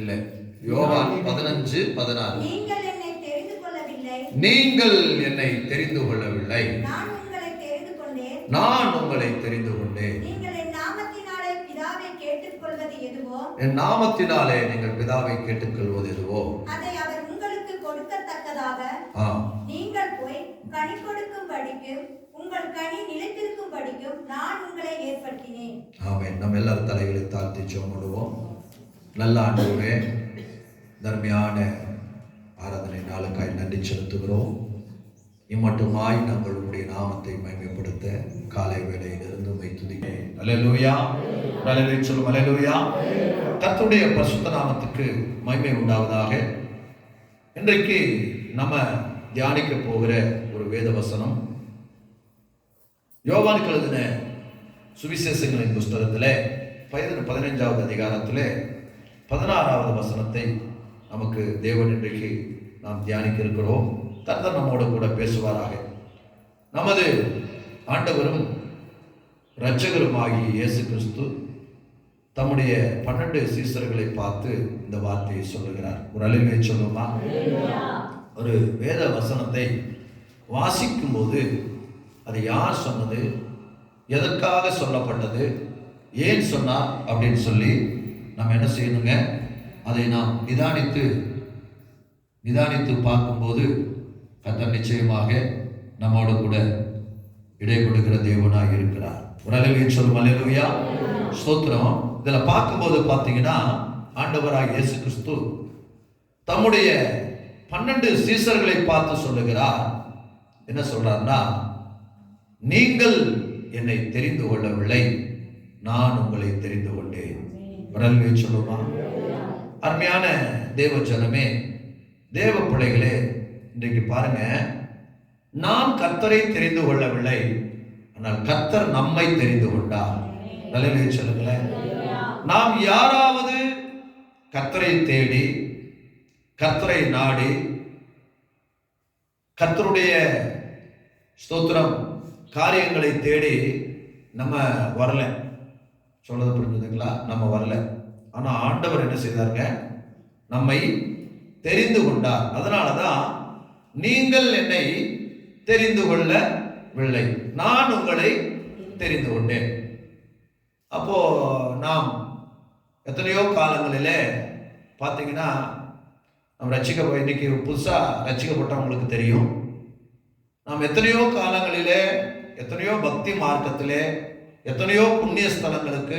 இல்லை, யோவான் 15:16. நீங்கள் என்னை தெரிந்து கொள்ளவில்லை, நீங்கள் என்னை தெரிந்து கொள்ளவில்லை, நான் உங்களை தெரிந்து கொண்டேன். நான் உங்களை தெரிந்து கொண்டேன். நீங்கள் என் நாமத்தினாலே பிதாவை கேட்டுக்கொள்வது எதுவோ, என் நாமத்தினாலே நீங்கள் பிதாவை கேட்டுக்கொள்வது எதுவோ அதை அவர் உங்களுக்கு கொடுக்கத்தக்கதாக நீங்கள் போய் கனி கொடுக்கும்படிக்கும் உங்கள் கனி நிலைத்திருக்கும்படிக்கும் நான் உங்களை ஏற்படுத்தினேன். ஆமென். நம்ம எல்லாரும் தலைகளை தாழ்த்தி ஜெபம். நல்ல ஆண்டவரே, தர்மையான ஆராதனை நாளுக்காய் நன்றி செலுத்துகிறோம். இம்மட்டுமாய் நாங்கள் உங்களுடைய நாமத்தை மகிமைப்படுத்த காலை வேளையிலிருந்து துதிக்கிறேன். அல்லேலூயா, அல்லேலூயா சொல்லும். அல்லேலூயா. கர்த்தருடைய பரிசுத்த நாமத்துக்கு மகிமை உண்டாவதாக. இன்றைக்கு நம்ம தியானிக்க போகிற ஒரு வேத வசனம் யோவானுக்கு எழுதின சுவிசேஷங்களின் புஸ்தகத்திலே 15வது அதிகாரத்திலே 16வது வசனத்தை நமக்கு தேவன் இன்றைக்கு நாம் தியானிக்க இருக்கிறோம். கர்த்தர் நம்மோடு கூட பேசுவாராக. நமது ஆண்டவரும் இரட்சகருமாகிய இயேசு கிறிஸ்து தம்முடைய 12 சீசர்களை பார்த்து இந்த வார்த்தையை சொல்லுகிறார். ஒரு அல்லேலூயா சொல்லுமா? ஒரு வேத வசனத்தை வாசிக்கும் போது அது யார் சொன்னது, எதற்காக சொல்லப்பட்டது, ஏன் சொன்னார் அப்படின்னு சொல்லி நம்ம என்ன செய்யணுங்க, அதை நாம் நிதானித்து பார்க்கும்போது கர்த்தர் நிச்சயமாக நம்மோடு கூட இடை கொடுக்கிற தேவனாக இருக்கிறார். ஒரு அல்லேலூயா சொல்லும். அல்லேலூயா ஸ்தோத்திரம். இதில் பார்க்கும்போது பார்த்தீங்கன்னா ஆண்டவராக இயேசு கிறிஸ்து தம்முடைய 12 சீசர்களை பார்த்து சொல்லுகிறார். என்ன சொல்றார்னா, நீங்கள் என்னை தெரிந்து கொள்ளவில்லை, நான் உங்களை தெரிந்து கொண்டேன். வரல்வே சொல்லுமா? அருமையான தேவ ஜனமே, தேவ பிள்ளைகளே, இன்றைக்கு பாருங்க, நாம் கர்த்தரை தெரிந்து கொள்ளவில்லை, ஆனால் கர்த்தர் நம்மை தெரிந்து கொண்டார். நல்லவே சொல்லுங்களேன். நாம் யாராவது கர்த்தரை தேடி கர்த்தரை நாடி கர்த்தருடைய ஸ்தோத்திரம் காரியங்களை தேடி நம்ம வரல. சொல்றது புரிஞ்சுதுங்களா? நம்ம வரல. ஆனா ஆண்டவர் என்ன செய்தாருங்க, நம்மை தெரிந்து கொண்டார். அதனாலதான் நீங்கள் என்னை தெரிந்து கொள்ளவில்லை, நான் உங்களை தெரிந்து கொண்டேன். அப்போ நாம் எத்தனையோ காலங்களிலே பார்த்தீங்கன்னா நம்ம இன்னைக்கு புதுசாக ரட்சிக்கப்பட்டவங்களுக்கு தெரியும். நாம் எத்தனையோ காலங்களிலே எத்தனையோ பக்தி மார்க்கத்திலே எத்தனையோ புண்ணிய ஸ்தலங்களுக்கு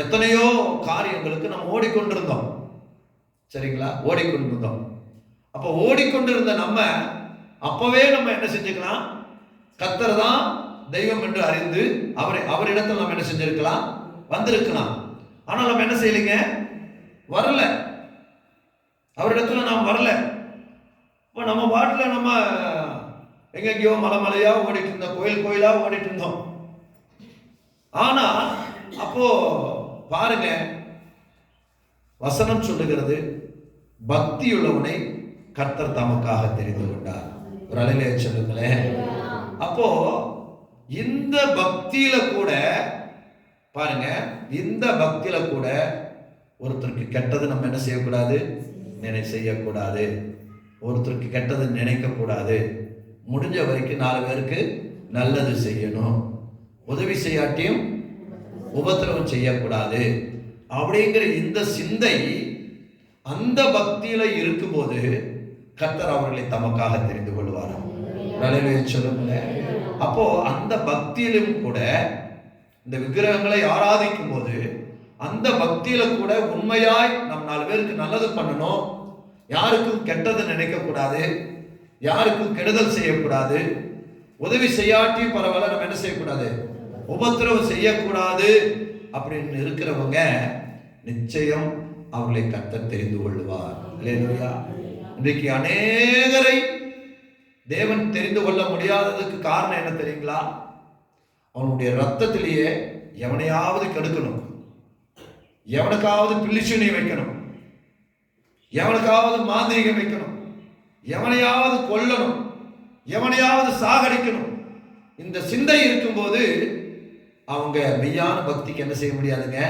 எத்தனையோ காரியங்களுக்கு நம்ம ஓடிக்கொண்டிருந்தோம். சரிங்களா? ஓடிக்கொண்டிருந்தோம். அப்போ ஓடிக்கொண்டிருந்த நம்ம அப்பவே நம்ம என்ன செஞ்சுக்கலாம், கர்த்தர் தான் தெய்வம் என்று அறிந்து அவரிடத்தில் நம்ம என்ன செஞ்சிருக்கலாம், வந்திருக்கலாம். ஆனால் நம்ம என்ன செய்யலைங்க, வரல. அவரிடத்துல நாம் வரல. இப்போ நம்ம பாட்டில் நம்ம எங்கெங்கயோ மலையா ஓடிட்டு இருந்தோம், கோயிலா ஓடிட்டு இருந்தோம். ஆனா அப்போ பாருங்க, வசனம் சொல்லுகிறது, பக்தியுள்ளவனை கர்த்தர் தமக்காக தெரிந்து கொண்டார். ஒரு அலையிலே சொல்லுங்களேன். அப்போ இந்த பக்தியில கூட பாருங்க, இந்த பக்தியில கூட ஒருத்தருக்கு கெட்டது நம்ம என்ன செய்யக்கூடாது, செய்யக்கூடாது. ஒருத்தருக்கு கெட்டது நினைக்க கூடாது. முடிஞ்ச வரைக்கும் 4 பேருக்கு நல்லது செய்யணும். உதவி செய்யாட்டியும் உபத்திரவம் செய்யக்கூடாது அப்படிங்கிற இந்த சிந்தை அந்த பக்தியில இருக்கும்போது கர்த்தர் அவர்களை தமக்காக தெரிந்து கொள்வாராம். சொல்லுங்களேன். அப்போ அந்த பக்தியிலும் கூட இந்த விக்கிரகங்களை ஆராதிக்கும் போது அந்த பக்தியில கூட உண்மையாய் நம் 4 பேருக்கு நல்லது பண்ணணும், யாருக்கும் கெட்டது நினைக்க கூடாது, யாருக்கும் கெடுதல் செய்யக்கூடாது, உதவி செய்யாட்டி பரவாயில்ல, நம்ம என்ன செய்யக்கூடாது, உபத்திரவம் செய்யக்கூடாது அப்படின்னு இருக்கிறவங்க நிச்சயம் அவர்களை கர்த்தர் தெரிந்து கொள்வார். அல்லேலூயா. இன்றைக்கு அநேகரை தேவன் தெரிந்து கொள்ள முடியாததுக்கு காரணம் என்ன தெரியுங்களா? அவனுடைய ரத்தத்திலேயே எவனையாவது கெடுக்கணும், எவனுக்காவது பில்லிசூனியம் வைக்கணும், எவனுக்காவது மாந்திரிகம் வைக்கணும், எவனையாவது கொல்லணும், எவனையாவது சாகடிக்கணும். இந்த சிந்தை இருக்கும்போது அவங்க மெய்யான பக்திக்கு என்ன செய்ய முடியாதுங்க,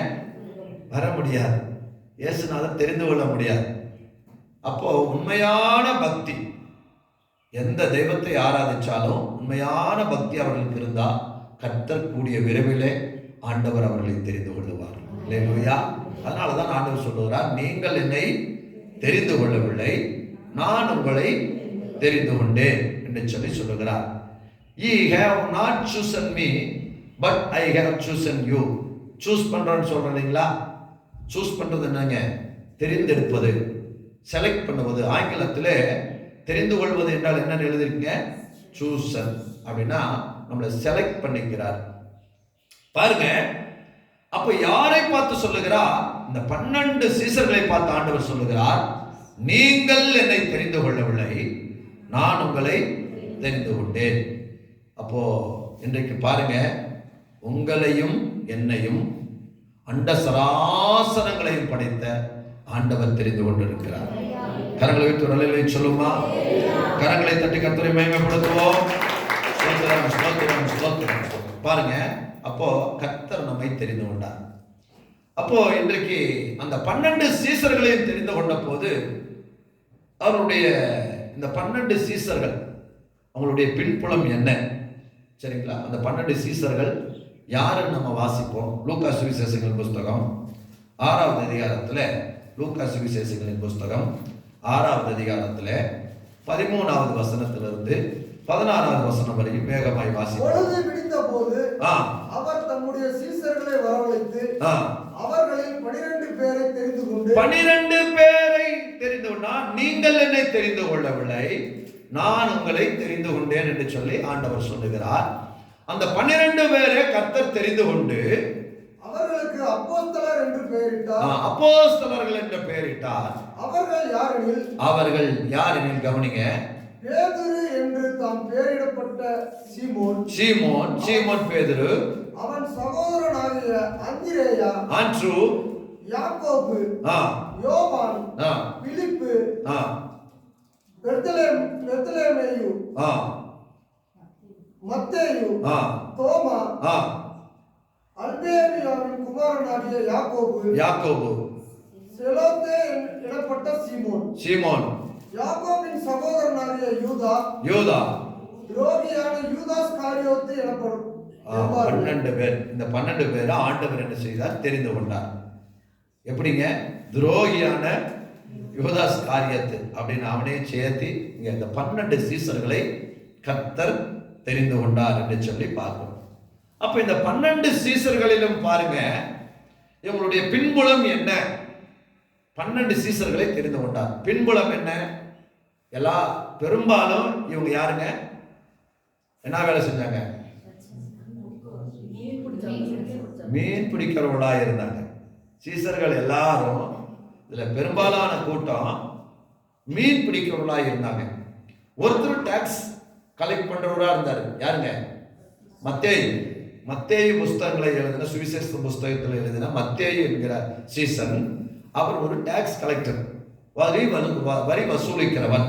வர முடியாது. இயேசுநாதர் தெரிந்து கொள்ள முடியாது. அப்போ உண்மையான பக்தி, எந்த தெய்வத்தை ஆராதிச்சாலும் உண்மையான பக்தி அவர்களுக்கு இருந்தா கர்த்தர் கூடிய விரைவிலே ஆண்டவர் அவர்களை தெரிந்து கொள்ளுவார். அல்லேலூயா. அதனாலதான் ஆண்டவர் சொல்லுகிறார், நீங்கள் என்னை தெரிந்து கொள்ளவில்லை, நான் உங்களை தெரிந்து கொண்டேன் என்று சொல்லி சொல்லுகிறார். Ye have not chosen me, but I have chosen you. Choose பண்றோன்னு சொல்றோம் இல்லைங்களா? சூஸ் பண்றது என்னங்க? தெரிந்தெடுப்பது, செலக்ட் பண்ணுவது. ஆங்கிலத்தில் தெரிந்து கொள்வது என்றால் என்ன எழுதிருக்கீங்க? சூசன். அப்படின்னா நம்மளை செலக்ட் பண்ணிக்கிறார். பாருங்க, அப்ப யாரை பார்த்து சொல்லுகிறார்? இந்த 12 சீசர்களை பார்த்து ஆண்டவர் சொல்லுகிறார், நீங்கள் என்னை தெரிந்து கொள்ளவில்லை, நான் உங்களை தெரிந்து கொண்டேன். அப்போ இன்றைக்கு பாருங்க, உங்களையும் என்னையும் அண்ட சராசரங்களையும் படைத்த ஆண்டவர் தெரிந்து கொண்டிருக்கிறார். கரங்களை வைத்து நல்ல சொல்லுமா? கரங்களை தட்டி கர்த்தரை மகிமைப்படுத்துவோம். பாருங்க, அப்போ கர்த்தர் நம்மை தெரிந்து கொண்டார். அப்போ இன்றைக்கு அந்த 12 சீசர்களையும் தெரிந்து கொண்ட போது அவருடைய இந்த 12 சீசர்கள் அவங்களுடைய பின்புலம் என்ன? சரிங்களா? அந்த 12 சீசர்கள் யாருன்னு நம்ம வாசிப்போம். லூக்கா சுவிசேஷங்களின் புஸ்தகம் 6வது அதிகாரத்தில், லூக்கா சுவிசேஷங்களின் புஸ்தகம் 6வது அதிகாரத்தில் 13வது வசனத்திலிருந்து 16வது வசனம் வரைக்கும் வேகமாய் வாசிப்போம். பொழுது விடிந்த போது அவர் தம்முடைய சீசர்களை வரவழைத்து அவர்களில் 12 பேரை தெரிந்து கொண்டு 12 பேரை தெரிந்து கொண்டார். நீங்கள் என்னை தெரிந்து கொள்ளவில்லை, நான் உங்களை தெரிந்து கொண்டேன் என்று சொல்லி ஆண்டவர் சொல்லுகிறார். அந்த 12 பேரை கர்த்தர் தெரிந்து கொண்டு அவர்களுக்கு அப்போஸ்தலர் என்று பெயரிட்டார். அப்போஸ்தலர்கள் என்று பெயரிட்டார். அவர்கள் யாரெனில் கவனிங்க, பேதுரு என்று தாம் பெயரிடப்பட்ட சீமோன் பேதுரு, அவன் சகோதரனாகிய அந்திரேயா, ஆண்ட்ரூ, யாக்கோபு, யோவான், பிலிப்பு, பெர்தலமேயு, மத்தேயு, தோமா, அல்பேயுவின் குமாரனாகிய யாக்கோபு, செலோத்தே எனப்பட்ட சீமோன், யாக்கோபின் சகோதரனாகிய யூதா, துரோகியான யூதாஸ் காரியோத்து எனப்படும் 12 பேர். இந்த 12 பேரை ஆண்டவர் என்ன செய்தார்? தெரிந்து கொண்டார். எப்படிங்க? துரோகியான யூதாஸ் காரியத்து அப்படின்னு அவனே சேர்த்து இங்க இந்த 12 சீசர்களை கர்த்தர் தெரிந்து கொண்டார் என்று சொல்லி பார்க்கிறோம். அப்ப இந்த 12 சீசர்களிலும் பாருங்க, இவங்களுடைய பின்புலம் என்ன? 12 சீசர்களை தெரிந்து கொண்டார். பின்புலம் என்ன? பெரும்பாலும் இவங்க யாருங்க? என்ன வேலை செஞ்சாங்க? மீன் பிடிக்கிறவங்களா இருந்தாங்க. சீசர்கள் எல்லாரும் இதுல பெரும்பாலான கூட்டம் மீன் பிடிக்கிறவங்களா இருந்தாங்க. ஒருத்தர் டாக்ஸ் கலெக்ட் பண்றவரா இருந்தாரு. யாருங்க? மத்தேயு புஸ்தகங்களை எழுதின, சுவிசேஷ புஸ்தகத்தில் எழுதின மத்தேயு என்கிற சீசன், அவர் ஒரு டாக்ஸ் கலெக்டர், வரி வசூலிக்கிறவன்.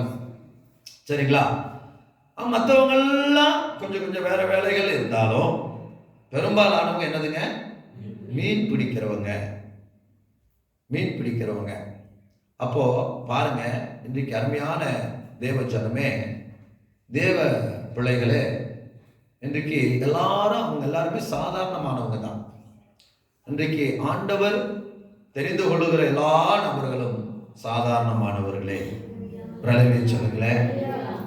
சரிங்களா? மற்றவங்கெல்லாம் கொஞ்சம் வேற வேலைகள் இருந்தாலும் பெரும்பாலானவங்க என்னதுங்க? மீன் பிடிக்கிறவங்க. அப்போ பாருங்க, இன்றைக்கு அருமையான தேவஜனமே, தேவ பிள்ளைகளே, இன்றைக்கு அவங்க எல்லாருமே சாதாரணமானவங்க தான். இன்றைக்கு ஆண்டவர் தெரிந்து கொள்ளுகிற எல்லா நபர்களும் சாதாரணமானவர்களே. பிரலவே சொல்லுங்களேன்,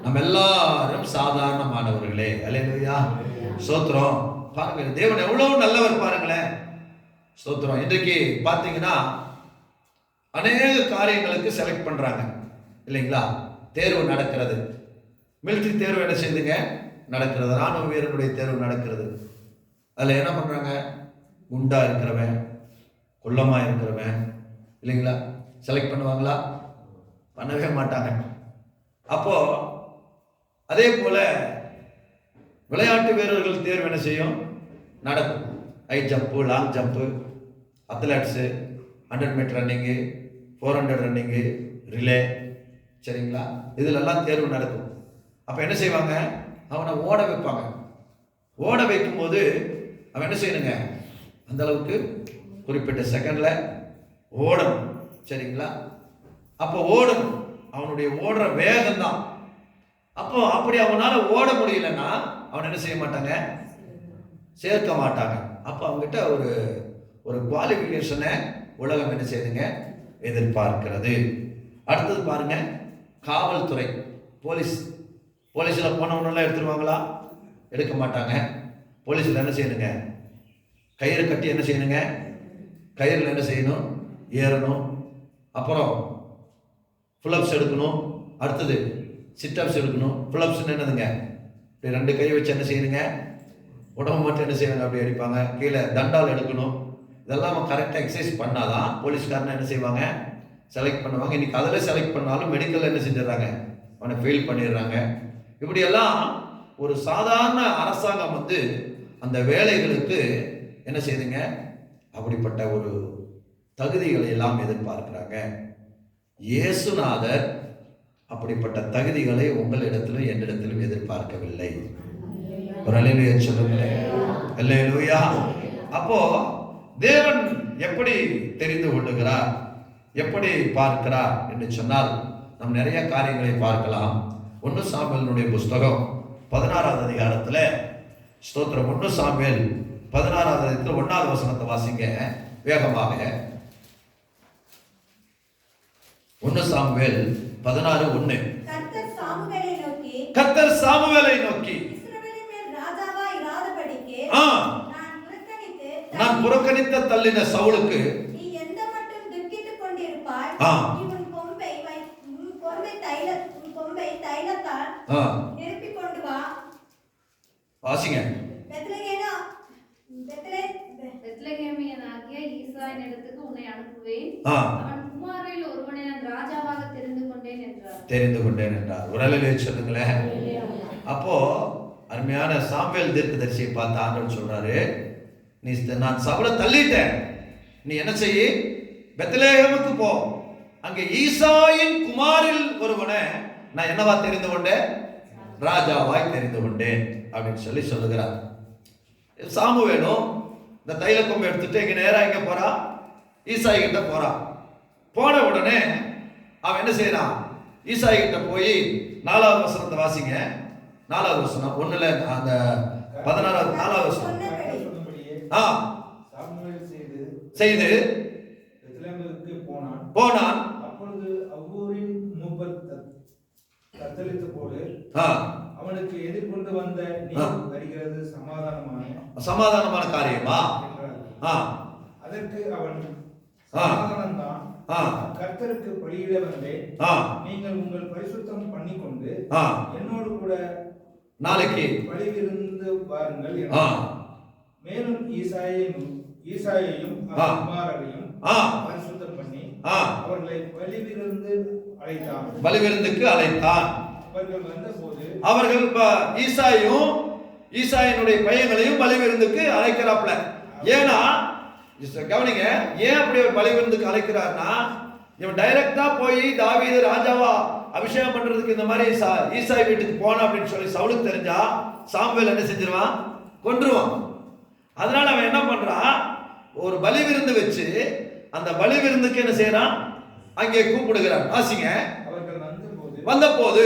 நம்ம எல்லாரும் சாதாரணமானவர்களே. அல்லேலூயா, ஸ்தோத்திரம். பாருங்க, தேவன் எவ்வளவு நல்லவர் பாருங்களேன். ஸ்தோத்திரம். இன்றைக்கு பார்த்தீங்கன்னா அநேக காரியங்களுக்கு செலக்ட் பண்றாங்க இல்லைங்களா? தேர்வு நடக்கிறது. மிலிட்டரி தேர்வு என்ன செய்யுதுங்க? நடக்கிறது. ராணுவ வீரனுடைய தேர்வு நடக்கிறது. அதில் என்ன பண்றாங்க? குண்டா இருக்கிறவன், குள்ளமா இருக்கிறவன் இல்லைங்களா செலக்ட் பண்ணுவாங்களா? பண்ணவே மாட்டாங்க. அப்போ அதே போல விளையாட்டு வீரர்கள் தேர்வு என்ன செய்யும்? நடக்கும். High jump, long jump, athletes, 100 meter running, 400 running, relay, சரிங்களா? இதிலெல்லாம் தேர்வு நடக்கும். அப்போ என்ன செய்வாங்க? அவனை ஓட வைப்பாங்க. ஓட வைக்கும்போது அவன் என்ன செய்யணுங்க? அந்த அளவுக்கு குறிப்பிட்ட செகண்ட்ல ஓடணும். சரிங்களா? அப்போ ஓடணும், அவனுடைய ஓடுற வேகம் தான். அப்போ அப்படி அவனால ஓட முடியலன்னா அவன் என்ன செய்ய மாட்டாங்க, சேர்க்க மாட்டாங்க. அப்போ அவங்ககிட்ட ஒரு ஒரு குவாலிஃபிகேஷனை உலகம் என்ன செய்யுதுங்க, எதிர்பார்க்கிறது. அடுத்தது பாருங்க, காவல்துறை, போலீஸில் போனவனெல்லாம் எடுத்துருவாங்களா? எடுக்க மாட்டாங்க. போலீஸில் என்ன செய்யணுங்க, கயிறு கட்டி என்ன செய்யணுங்க, கயிறில் என்ன செய்யணும், ஏறணும். அப்புறம் புல்லப்ஸ் எடுக்கணும். அடுத்தது சிட்டப்ஸ் எடுக்கணும். புல்லப்ஸ் என்னதுங்க, இப்படி 2 கை வச்சு என்ன செய்யணுங்க, உடம்பு மட்டும் என்ன செய்வாங்க, அப்படி அடிப்பாங்க. கீழே தண்டால் எடுக்கணும். இதெல்லாம் கரெக்டாக எக்ஸசைஸ் பண்ணாதான் போலீஸ்காரனை என்ன செய்வாங்க, செலக்ட் பண்ணுவாங்க. இன்னைக்கு அதில் செலக்ட் பண்ணாலும் மெடிக்கல் என்ன செஞ்சிடறாங்க, அவனை ஃபெயில் பண்ணிடுறாங்க. இப்படியெல்லாம் ஒரு சாதாரண அரசாங்கம் அந்த வேலைகளுக்கு என்ன செய்யுதுங்க, அப்படிப்பட்ட ஒரு தகுதிகளை எல்லாம் எதிர்பார்க்கிறாங்க. இயேசுநாதர் அப்படிப்பட்ட தகுதிகளை உங்களிடத்திலும் என்னிடத்திலும் எதிர்பார்க்கவில்லை. ஒரு அல்லேலூயா சொல்லுங்களேன். அல்லேலூயா. அப்போ தேவன் எப்படி தெரிந்து கொள்ளுகிறார், எப்படி பார்க்கிறார் என்று சொன்னால் நாம் நிறைய காரியங்களை பார்க்கலாம். 1 சாமுவேலினுடைய புஸ்தகம் 16வது அதிகாரத்தில் ஸ்தோத்திரம். 1 சாமுவேல் 16வது அதிகாரத்தில் 1வது வசனத்தை வாசிங்க வேகமாக. 1 சாமுவேல் 16:1. கர்த்தர் சாமுவேலை நோக்கி நான் புறக்கணித்த தள்ளின சவுலுக்கு நீ எந்த மட்டும் துக்கித்துக் கொண்டிருப்பாய், இவன் கொம்பை தைலத்தால் நிரப்பிக் கொண்டு வா. வாசிங்க. பெத்லகேமியனாகிய ஈசாயினிடத்துக்கு உன்னை அனுப்புவேன், அவன் குமாரரில் ஒருவனை நான் ராஜாவாக தெரிந்து கொண்டேன் என்றார். ஒரு அல்லேலூயா சொல்லுங்களேன். அப்போ அருமையான சாமுவேல் தீர்க்கதரிசியை பார்த்து ஆண்டவர் சொல்றாரு, நீ நான் சவுலை தள்ளிட்டேன், நீ என்ன செய்ய, பெத்லகேமுக்கு போ, அங்கே ஈசாயின் குமாரில் ஒருவனை நான் என்னவா தெரிந்து கொண்டேன், ராஜாவாய் தெரிந்து கொண்டேன் அப்படின்னு சொல்லுகிறார். சாமுவேலும் இந்த தைல கொம்பை எடுத்துட்டு இங்க நேரா இங்க போறா, ஈசாய் கிட்ட போறான். போன உடனே அவன் என்ன செய்யறான், ஈசாய் கிட்ட போய் 4வது வசனத்தை வாசிங்க. 4வது வசனம் 1ல அந்த 16வது 4வது வசனம். செய்து பெத்லகேமுக்கு போனான். அப்பொழுது அவ்வூரின் மூப்பர் தத்தளித்த போது அவனுக்கு எதிர்கொண்டு வந்த நீ வருகிறது சமாதானமான காரியமா? அதற்கு அவன் சமாதானம்தான், கர்த்தருக்கு பலியிட வந்தேன், நீங்கள் உங்கள் பரிசுத்தம் பண்ணிக்கொண்டு என்னோடு கூட நாளைக்கு பலியிருந்து வாருங்கள். மேலும் ஈசாயையும் குமாரரையும் பரிசுத்தம் பண்ணி அவர்களை பலிவிருந்துக்கு அழைத்தான். அவர்கள் வந்தபோது அவர்கள் ஈசாயினுடைய பையன்களையும் பலிவிருந்துக்கு அழைக்கிறாப்ல. ஏன்னா கவனிங்க, ஏன் அப்படி பலிவிருந்துக்கு அழைக்கிறார்னா, இவன் டைரக்டா போய் தாவீது ராஜாவா அபிஷேகம் பண்றதுக்கு இந்த மாதிரி ஈசாய் வீட்டுக்கு போனா அப்படின்னு சொல்லி சவுலுக்கு தெரிஞ்சா சாமுவேல் என்ன செஞ்சிருவான், கொன்றுவான். அதனால அவன் என்ன பண்றான், ஒரு பலி விருந்து வச்சு அந்த பலி விருந்துக்கு என்ன செய்யறான், அங்கே கூப்பிடுகிறான். வாசிங்க. வந்தபோது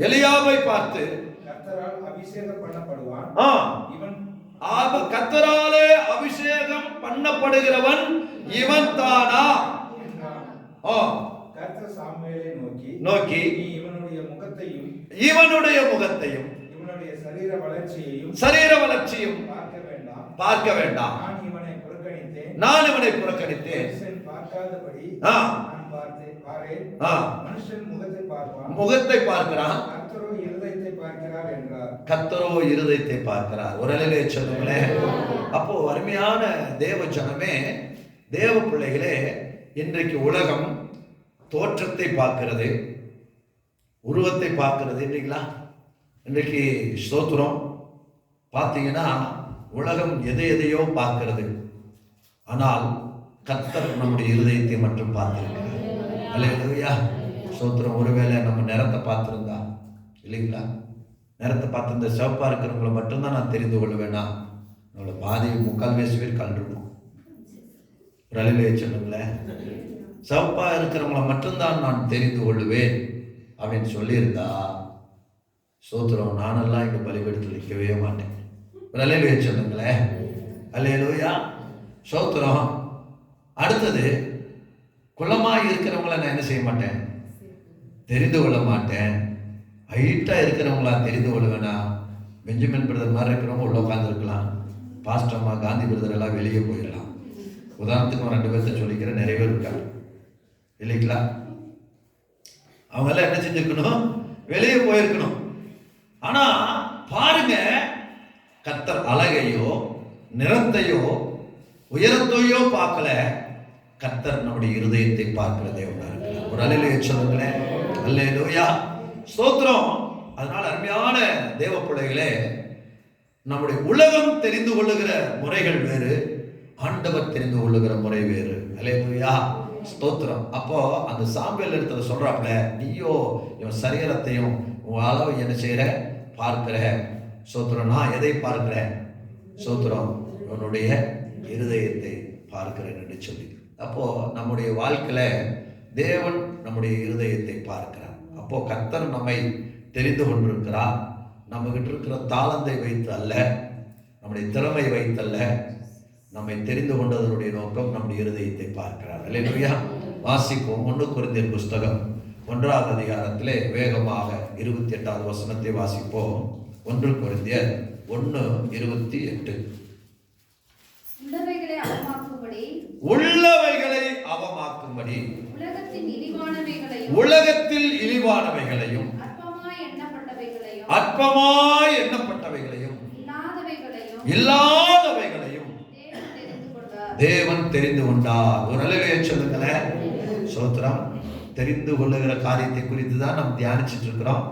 எலியாவை பார்த்து கர்த்தராலே அபிஷேகம் பண்ணப்படுகிறவன் இவன் தானா நோக்கி இவனுடைய முகத்தையும் சரீர வளர்ச்சியும் பார்க்க வேண்டாம், நான் இவனை புறக்கணித்தேன். முகத்தை பார்க்கிறான், கர்த்தரோ இருதயத்தை பார்க்கிறார். ஒரு அல்லேலூயா சொல்லுங்களேன். அப்போ அருமையான தேவ ஜனமே, தேவ பிள்ளைகளே, இன்றைக்கு உலகம் தோற்றத்தை பார்க்கிறது, உருவத்தை பார்க்கிறது. இல்லைங்களா? இன்றைக்கு ஸ்தோத்திரம் பார்த்தீங்கன்னா உலகம் எதையோ பார்க்கிறது, ஆனால் கர்த்தர் நம்முடைய இருதயத்தை மட்டும் பார்த்திருக்கிறார். அல்லேலூயா ஸ்தோத்திரம். ஒருவேளை நம்ம நிறத்தை பார்த்திருந்தா, இல்லைங்களா, நிறத்தை பார்த்திருந்த சிவப்பா இருக்கிறவங்களை மட்டும்தான் நான் தெரிந்து கொள்வேனா, நம்மளை பாதி 3/4 பேர் கண்டிருப்போம். ஒரு அலையிலே சொல்லுங்களேன். சிவப்பா இருக்கிறவங்கள மட்டும்தான் நான் தெரிந்து கொள்ளுவேன் அப்படின்னு சொல்லியிருந்தா ஸ்தோத்திரம், நானெல்லாம் இங்கே பலிபீடத்தில் நிற்கவே மாட்டேன். ஒரு அலையிலே சொல்லுங்களேன். அல்லேலூயா, ஸ்தோத்திரம். அடுத்தது, குள்ளமாக இருக்கிறவங்கள நான் என்ன செய்ய மாட்டேன், தெரிந்து கொள்ள மாட்டேன். ஹைட்டாக இருக்கிறவங்களா தெரிந்து கொள்ளுவேனா? பெஞ்சமின் பிரதர் மாதிரி இருக்கிறவங்க உள்ள உட்காந்துருக்கலாம். பாஸ்டர்மா காந்தி பிரதர் எல்லாம் வெளியே போயிடலாம். உதாரணத்துக்கு ஒரு 2 பேர்த்த சொல்லிக்கிற நிறைய பேர் இருக்காங்க இல்லைங்களா? அவங்கெல்லாம் என்ன செஞ்சிருக்கணும், வெளியே போயிருக்கணும். ஆனா பாருங்க, கர்த்தர் அழகையோ நிறத்தையோ உயரத்தையோ பார்க்கல, கர்த்தர் நம்முடைய இருதயத்தை பார்க்கிற தேவனா இருக்கிறார். ஒரு அல்லேலூயா சொல்லுங்களேன். அல்லேலூயா, ஸ்தோத்திரம். அதனால அருமையான தேவ பிள்ளைகளே, நம்முடைய உலகம் தெரிந்து கொள்ளுகிற முறைகள் வேறு, ஆண்டவர் தெரிந்து கொள்ளுகிற முறை வேறு. அல்லேலூயா, ஸ்தோத்திரம். அப்போ அந்த சாம்பியல் இடத்துல சொல்றாப்புல, நீயோ இவன் சரீரத்தையும் உன் அளவு என்ன செய்யற பார்க்கிற. ஸ்தோத்திரம். நான் எதை பார்க்கிறேன்? ஸ்தோத்திரம், இவனுடைய இருதயத்தை பார்க்கிறேன் என்று சொல்லி. அப்போ நம்முடைய வாழ்க்கையில தேவன் நம்முடைய இருதயத்தை பார்க்கிறார். அப்போ கர்த்தர் நம்மை தெரிந்து கொண்டிருக்கிறார். நம்ம கிட்ட இருக்கிற தாளந்தை வைத்து அல்ல, நம்முடைய திறமை வைத்தல்ல, நம்மை தெரிந்து கொண்டதனுடைய நோக்கம் நம்முடைய இருதயத்தை பார்க்கிறார். அல்லேலூயா. வாசிப்போம். 1 கொரிந்தியர் புஸ்தகம் 1ஆம் அதிகாரத்திலே வேகமாக 28வது வசனத்தை வாசிப்போம். 1 கொரிந்தியர் 1:28. உள்ளவைகளை அவமாக்கும்படி உலகத்தில் இழிவானவைகளையும் அற்பமாய் எண்ணப்பட்டவைகளையும் இல்லாதவைகளையும் தேவன் தெரிந்து கொண்டார். ஒரு அல்லேலூயா சொல்லுங்களேன். ஸ்தோத்திரம். தெரிந்து கொள்ளுகிற காரியத்தை குறித்து தான் நாம் தியானிச்சுட்டு இருக்கிறோம்.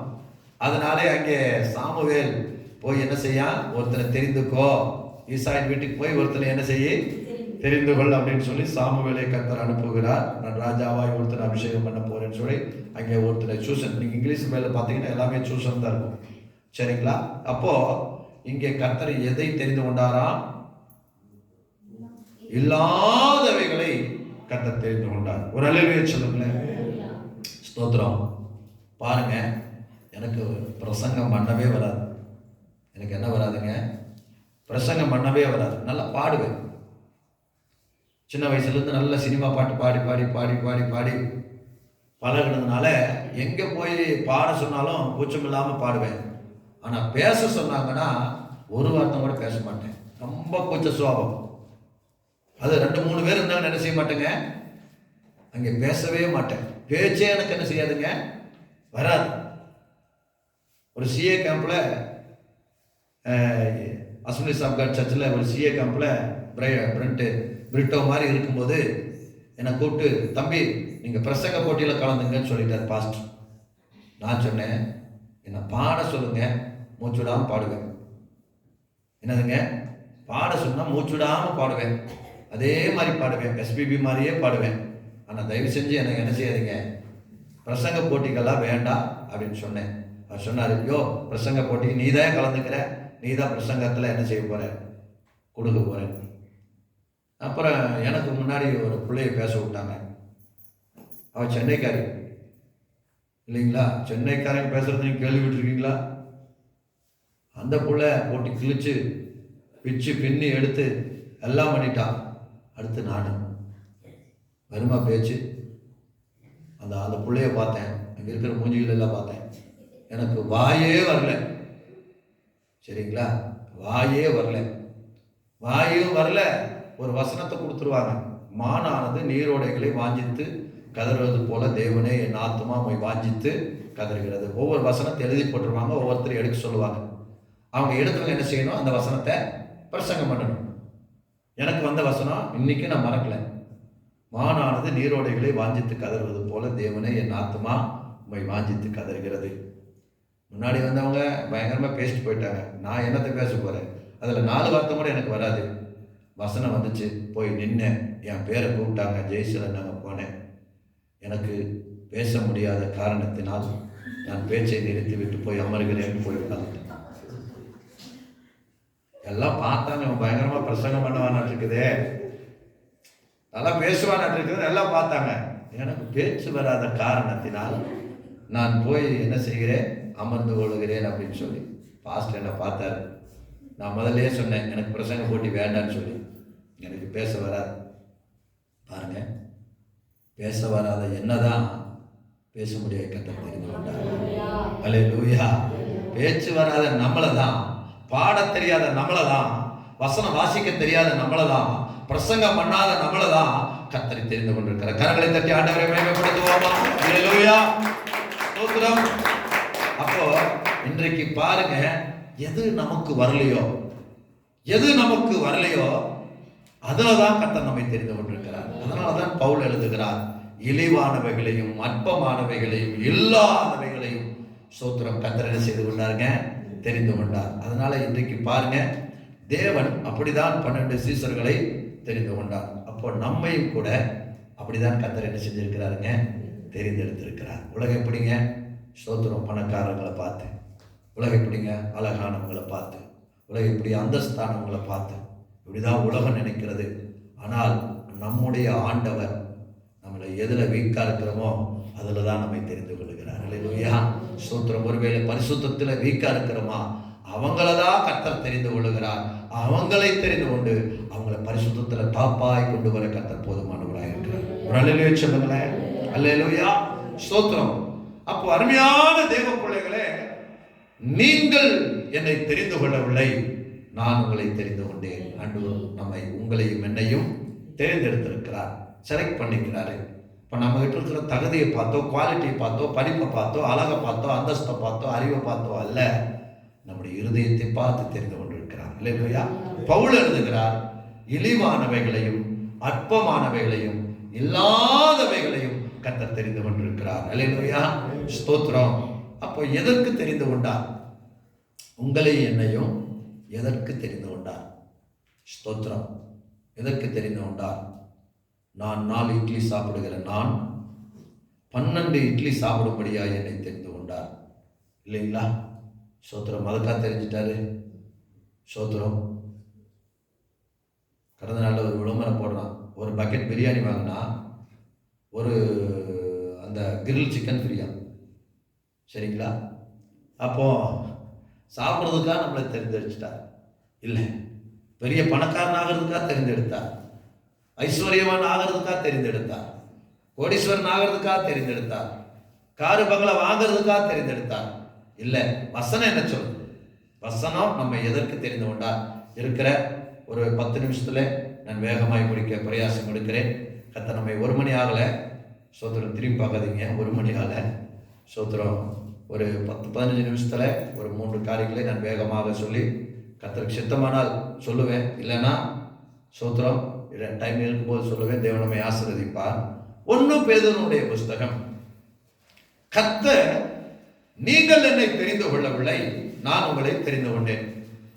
அதனாலே அங்கே சாமுவேல் போய் என்ன செய்ய, ஒருத்தனை தெரிந்துக்கோ, ஈசாயின் வீட்டுக்கு போய் ஒருத்தனை என்ன செய்ய, தெரிந்து கொள் அப்படின்னு சொல்லி சாமுவேலை கர்த்தர் அனுப்புகிறார். நான் ராஜாவாய் ஒருத்தனை அபிஷேகம் பண்ண போறேன்னு சொல்லி அங்கே ஒருத்தனை சூசன், நீங்க இங்கிலீஷ் மேல பார்த்தீங்கன்னா எல்லாமே சூசன் தான் இருக்கும். சரிங்களா? அப்போ இங்கே கர்த்தர் எதை தெரிந்து கொண்டாராம்? இல்லாதவைகளை கர்த்தர் தெரிந்து கொண்டார். ஒரு அல்லேலூயா சொல்லுங்களேன். ஸ்தோத்திரம். பாருங்க, எனக்கு பிரசங்கம் பண்ணவே வராது. எனக்கு என்ன வராதுங்க? பிரசங்கம் பண்ணவே வராது. நல்லா பாடுவேன். சின்ன வயசுலேருந்து நல்ல சினிமா பாட்டு பாடி பாடி பாடி பாடி பாடி பழகினதுனால எங்கே போய் பாட சொன்னாலும் கூச்சம் இல்லாமல் பாடுவேன். ஆனால் பேச சொன்னாங்கன்னா ஒரு வார்த்தை கூட பேச மாட்டேன். ரொம்ப கூச்ச சுபாவம். அது 2-3 பேர் இருந்தாலும் என்ன செய்ய மாட்டேங்க, அங்கே பேசவே மாட்டேன். பேச்சே எனக்கு என்ன செய்யாதுங்க, வராது. ஒரு சிஏ கேம்பில், அசம்பிளிஸ் ஆஃப் காட் சர்ச்சில் ஒரு சிஏ கேம்பில் பிரிட்டோ மாதிரி இருக்கும்போது என்னை கூப்பிட்டு, தம்பி நீங்கள் பிரசங்க போட்டியில் கலந்துங்கன்னு சொல்லிட்டார் பாஸ்டர். நான் சொன்னேன், என்னை பாட சொல்லுங்க, மூச்சுடாமல் பாடுவேன். என்னதுங்க? பாட சொன்னால் மூச்சுடாமல் பாடுவேன். அதே மாதிரி பாடுவேன், எஸ்பிபி மாதிரியே பாடுவேன். ஆனால் தயவு செஞ்சு எனக்கு என்ன செய்யாதீங்க, பிரசங்க போட்டிகள்லாம் வேண்டாம் அப்படின்னு சொன்னேன். அவர் சொன்னார், ஐயோ பிரசங்க போட்டிக்கு நீ தான் கலந்துக்கிற, நீ தான் பிரசங்கத்தில் என்ன செய்ய போகிற, கொடுக்க போகிறேன். அப்புறம் எனக்கு முன்னாடி ஒரு பிள்ளையை பேச விட்டாங்க. அவள் சென்னைக்காரி இல்லைங்களா? சென்னைக்காரங்க பேசுறது நீங்கள் கேள்விப்பட்டிருக்கீங்களா? அந்த பிள்ளை போட்டி கிழிச்சு பிச்சு பின்னி எடுத்து எல்லாம் பண்ணிட்டான். அடுத்து நான் வருமா பேச்சு. அந்த பிள்ளைய பார்த்தேன், அங்கே இருக்கிற மூஞ்சிகள் எல்லாம் பார்த்தேன். எனக்கு வாயே வரல. சரிங்களா? வாயே வரல. வாயும் வரல. ஒரு வசனத்தை கொடுத்துருவாங்க, மானானது நீரோடைகளை வாஞ்சித்து கதறுவது போல தேவனே என் ஆத்துமா போய் வாஞ்சித்து கதறுகிறது. ஒவ்வொரு வசனத்தை எழுதி போட்டுருவாங்க, ஒவ்வொருத்தரும் எடுக்க சொல்லுவாங்க. அவங்க எடுத்தவங்க என்ன செய்யணும், அந்த வசனத்தை பிரசங்கம் பண்ணணும். எனக்கு வந்த வசனம் இன்னைக்கு நான் மறக்கல. மானானது நீரோடைகளை வாஞ்சித்து கதறுவது போல தேவனே என் ஆத்துமா போய் வாஞ்சித்து கதறுகிறது. முன்னாடி வந்தவங்க பயங்கரமாக பேசிட்டு போயிட்டாங்க. நான் என்னத்தை பேச போகிறேன்? அதில் 4 வார்த்தை கூட எனக்கு வராது. வசனம் வந்துச்சு, போய் நின்னேன். என் பேரை கூப்பிட்டாங்க, ஜெய்சலன். நாங்கள் போனேன். எனக்கு பேச முடியாத காரணத்தினால் நான் பேச்சை நிறுத்தி விட்டு போய் அமர்கிறேன். போய் உட்காந்துட்டேன். எல்லாம் பார்த்தாங்க, பயங்கரமாக பிரசங்கம் பண்ணுவான்னு இருக்குதே. அதெல்லாம் பேசுவான்னு இருக்கிறது எல்லாம் பார்த்தாங்க. எனக்கு பேச்சு வராத காரணத்தினால் நான் போய் என்ன செய்கிறேன், அமர்ந்து கொள்கிறேன் அப்படின்னு சொல்லி பாஸ்டர் என்ன பார்த்தாரு. நான் முதல்ல சொன்னேன், எனக்கு பிரசங்க போட்டி வேண்டான்னு சொல்லி. எனக்கு பேச வராது. பாருங்க, பேச வராத என்னதான் பேச முடிய கர்த்தர் தெரிந்து கொண்டார். அல்லேலூயா. பேச்சு வராத நம்மளை தான், பாட தெரியாத நம்மளை தான், வசனம் வாசிக்க தெரியாத நம்மளை தான், பிரசங்கம் பண்ணாத நம்மளை தான் கர்த்தரை தெரிந்து கொண்டிருக்கிறார். கரங்களை தட்டி ஆண்டவரை மகிமைப்படுத்துவோமா? அல்லேலூயா. ஸ்தோத்திரம். அப்போ இன்றைக்கு பாருங்க, எது நமக்கு வரலையோ, எது நமக்கு வரலையோ அதுலதான் கர்த்தர் நம்மை தெரிந்து கொண்டிருக்கிறார். அதனாலதான் பவுல் எழுதுகிறார், இழிவானவைகளையும் அற்பமானவைகளையும் இல்லாதவைகளையும் ஸ்தோத்திரம் கர்த்தர் என்ன செய்து கொண்டாருங்க, தெரிந்து கொண்டார். அதனால இன்றைக்கு பாருங்க, தேவன் அப்படிதான் 12 சீசர்களை தெரிந்து கொண்டார். அப்போ நம்மையும் கூட அப்படிதான் கர்த்தர் என்ன செஞ்சிருக்கிறாருங்க, தெரிந்தெடுத்திருக்கிறார். உலகம் எப்படிங்க, ஸ்தோத்திரம் பணக்காரங்களை பார்த்து, உலகம் எப்படிங்க அழகானவங்களை பார்த்து, உலகம் எப்படி அந்தஸ்தானவங்களை பார்த்து, இப்படிதான் உலகம் நினைக்கிறது. ஆனால் நம்முடைய ஆண்டவர் நம்மளை எதில் வீக்கா இருக்கிறோமோ அதில் தான் நம்மை தெரிந்து கொள்கிறார். அல்லேலூயா. ஸ்தோத்திரம். ஒருவேளை பரிசுத்தத்தில் வீக்கா இருக்கிறோமா, அவங்கள தான் கர்த்தர் தெரிந்து கொள்ளுகிறார். அவங்களை தெரிந்து கொண்டு அவங்களை பரிசுத்தத்தில் டாப்பாய் கொண்டு வர கர்த்தர் போதுமானவராக இருக்கிறார். ஒரு அல்லேலூயா சொல்லுங்களேன். அல்லேலூயா. ஸ்தோத்திரம். அப்போ அருமையான தேவ பிள்ளைகளே, நீங்கள் என்னை தெரிந்து கொள்ளவில்லை, நான் உங்களை தெரிந்து கொண்டேன். ஆண்டவர் நம்மை உங்களையும் என்னையும் தெரிந்தெடுத்திருக்கிறார், செலக்ட் பண்ணிக்கிறாரு. இப்போ நம்ம கிட்ட இருக்கிற தகுதியை பார்த்தோ, குவாலிட்டியை பார்த்தோ, படிப்பை பார்த்தோ, அழகை பார்த்தோ, அந்தஸ்தை பார்த்தோ, அறிவை பார்த்தோ அல்ல, நம்முடைய இருதயத்தை பார்த்து தெரிந்து கொண்டிருக்கிறார். இல்லையா? பவுல் எழுதுகிறார், இழிவானவைகளையும் அற்பமானவைகளையும் இல்லாதவைகளையும் கர்த்தர் தெரிந்து கொண்டிருக்கிறார். அல்லேலூயா. ஸ்தோத்திரம். அப்போ எதற்கு தெரிந்து கொண்டார்? உங்களை என்னையும் எதற்கு தெரிந்து கொண்டார்? ஸ்தோத்திரம். எதற்கு தெரிந்து கொண்டார்? நான் 4 இட்லி சாப்பிடுகிற நான் 12 இட்லி சாப்பிடும்படியாக என்னை தெரிந்து கொண்டார். இல்லைங்களா? ஸ்தோத்திரம். அதுக்காக தெரிஞ்சிட்டாரு. ஸ்தோத்திரம். கடந்த நாளில் ஒரு விளம்பரம் போடுறான், ஒரு பக்கெட் பிரியாணி வாங்கினா ஒரு அந்த கிரில் சிக்கன் ஃப்ரீயா. சரிங்களா? அப்போ சாப்பிட்றதுக்காக நம்மளை தெரிந்தெடுத்துட்டார். இல்லை, பெரிய பணக்காரன் ஆகிறதுக்காக தெரிந்தெடுத்தார், ஐஸ்வர்யவான் ஆகிறதுக்காக தெரிந்தெடுத்தார், கோடீஸ்வரன் ஆகிறதுக்காக தெரிந்தெடுத்தார், காரு பங்களா வாங்கிறதுக்காக தெரிந்தெடுத்தார். இல்லை, வசனம் என்ன சொல்லுது? வசனம் நம்ம எதற்கு தெரிந்து கொண்டார்? இருக்கிற ஒரு 10 நிமிஷத்துல நான் வேகமாய் முடிக்க பிரயாசம் எடுக்கிறேன். கர்த்தர் நம்மை 1 மணி ஆகலை. சோத்திரம். திரும்பி பார்க்காதீங்க, 1 மணி ஆகலை. சோத்திரம். ஒரு 10-15 நிமிஷத்துல ஒரு 3 காரியங்களை நான் வேகமாக சொல்லி கர்த்தருக்கு சித்தமானால் சொல்லுவேன், இல்லைன்னா சோத்திரம் டைம் இருக்கும்போது சொல்லுவேன். தேவன் நம்மை ஆசீர்வதிப்பார். 1 பேதுருவினுடைய புஸ்தகம். கர்த்தர், நீங்கள் என்னை தெரிந்து கொள்ளவில்லை, நான் உங்களை தெரிந்து கொண்டேன்.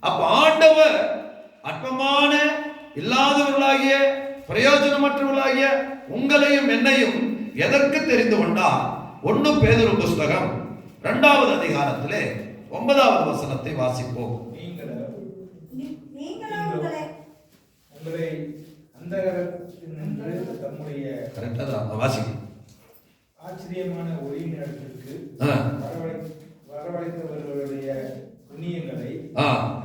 அப்ப ஆண்டவர் அற்பமான இல்லாதவர்களாகிய பிரயோஜனமற்றவர்களாகிய உங்களையும் என்னையும் எதற்கு தெரிந்து கொண்டார்? 1 பேதுரு புஸ்தகம் 2வது அதிகாரத்திலே 9வது வசனத்தை வாசிப்போம். உங்களை அந்தகரத்தினின்று தம்முடைய ஆச்சரியமான ஒளியினிடத்திற்கு வரவழைத்தவர்களுடைய புண்ணியங்களை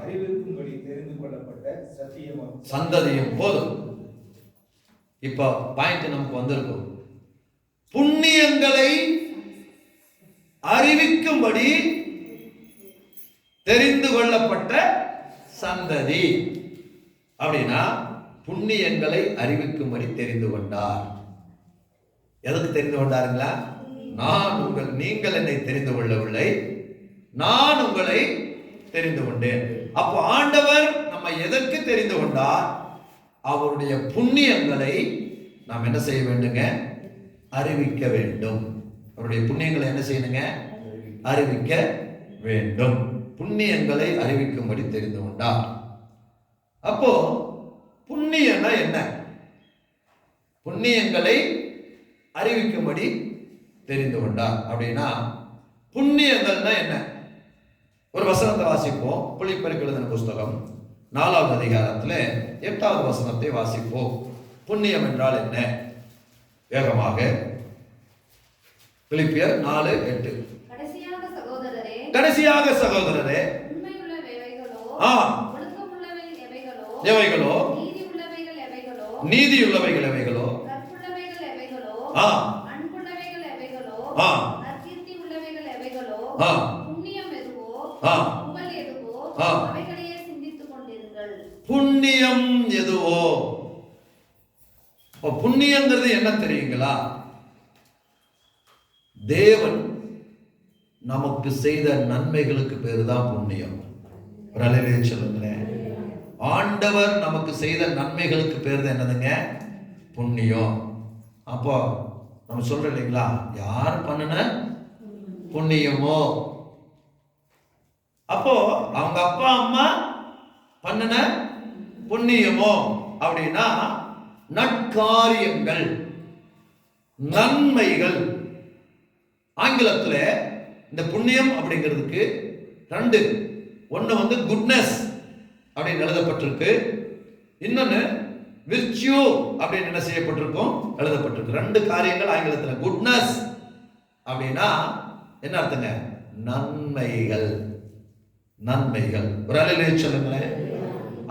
அறிவிக்கும்படி தெரிந்து கொள்ளப்பட்ட சத்தியமாகும் சந்ததியும். போதும். இப்போ பாயிண்ட் நமக்கு வந்திருக்கும். புண்ணியங்களை அறிவிக்கும்படி தெரிந்து கொள்ளப்பட்ட சந்ததி. அப்படின்னா புண்ணியங்களை அறிவிக்கும்படி தெரிந்து கொண்டார். எதுக்கு தெரிந்து கொண்டாருங்களா? நீங்கள் என்னை தெரிந்து கொள்ளவில்லை, நான் உங்களை தெரிந்து கொண்டேன். அப்போ ஆண்டவர் நம்ம எதற்கு தெரிந்து கொண்டார்? அவருடைய புண்ணியங்களை நாம் என்ன செய்ய வேண்டுங்க? அறிவிக்க வேண்டும். அவருடைய புண்ணியங்களை என்ன செய்யணுங்க? அறிவிக்க வேண்டும். புண்ணியங்களை அறிவிக்கும்படி தெரிந்து கொண்டார். அப்போ புண்ணியம்னா என்ன? புண்ணியங்களை அறிவிக்கும்படி தெரிந்து கொண்டார். அப்படின்னா புண்ணியங்கள்னா என்ன? ஒரு வசனத்தை வாசிப்போம். புலிப்பெருக்கு எழுதின புஸ்தகம் 4வது அதிகாரத்தில் 8வது வசனத்தை வாசிப்போம். புண்ணியம் என்றால் என்ன? வேகமாக பிலிப்பியர் 4:8. கடைசியாக சகோதரரே, எவைகளோ நீதியுள்ளவைகள் எவைகளோ புண்ணியம் எதுவோ. புண்ணியங்கிறது என்ன தெரியுங்களா? தேவன் நமக்கு செய்த நன்மைகளுக்கு பேரு தான் புண்ணியம். சொல்லுங்களேன். ஆண்டவர் நமக்கு செய்த நன்மைகளுக்கு பேரு தான் என்னதுங்க? புண்ணியம். அப்போ நம்ம சொல்றோம் இல்லைங்களா, யார் பண்ணின புண்ணியமோ, அப்போ அவங்க அப்பா அம்மா பண்ணின புண்ணியமோ அப்படின்னா நற்காரியங்கள், நன்மைகள். ஆங்கிலத்தில் இந்த புண்ணியம் அப்படிங்கிறதுக்கு 2, ஒன்று குட்னஸ் அப்படின்னு எழுதப்பட்டிருக்கு, இன்னொன்று விர்ச்சியூ அப்படின்னு என்ன செய்யப்பட்டிருக்கும், எழுதப்பட்டிருக்கு. 2 காரியங்கள் ஆங்கிலத்தில். குட்னஸ் அப்படின்னா என்ன அர்த்தங்க? நன்மைகள். நன்மைகள். ஒரு அலையிலே சொல்லுங்களேன்.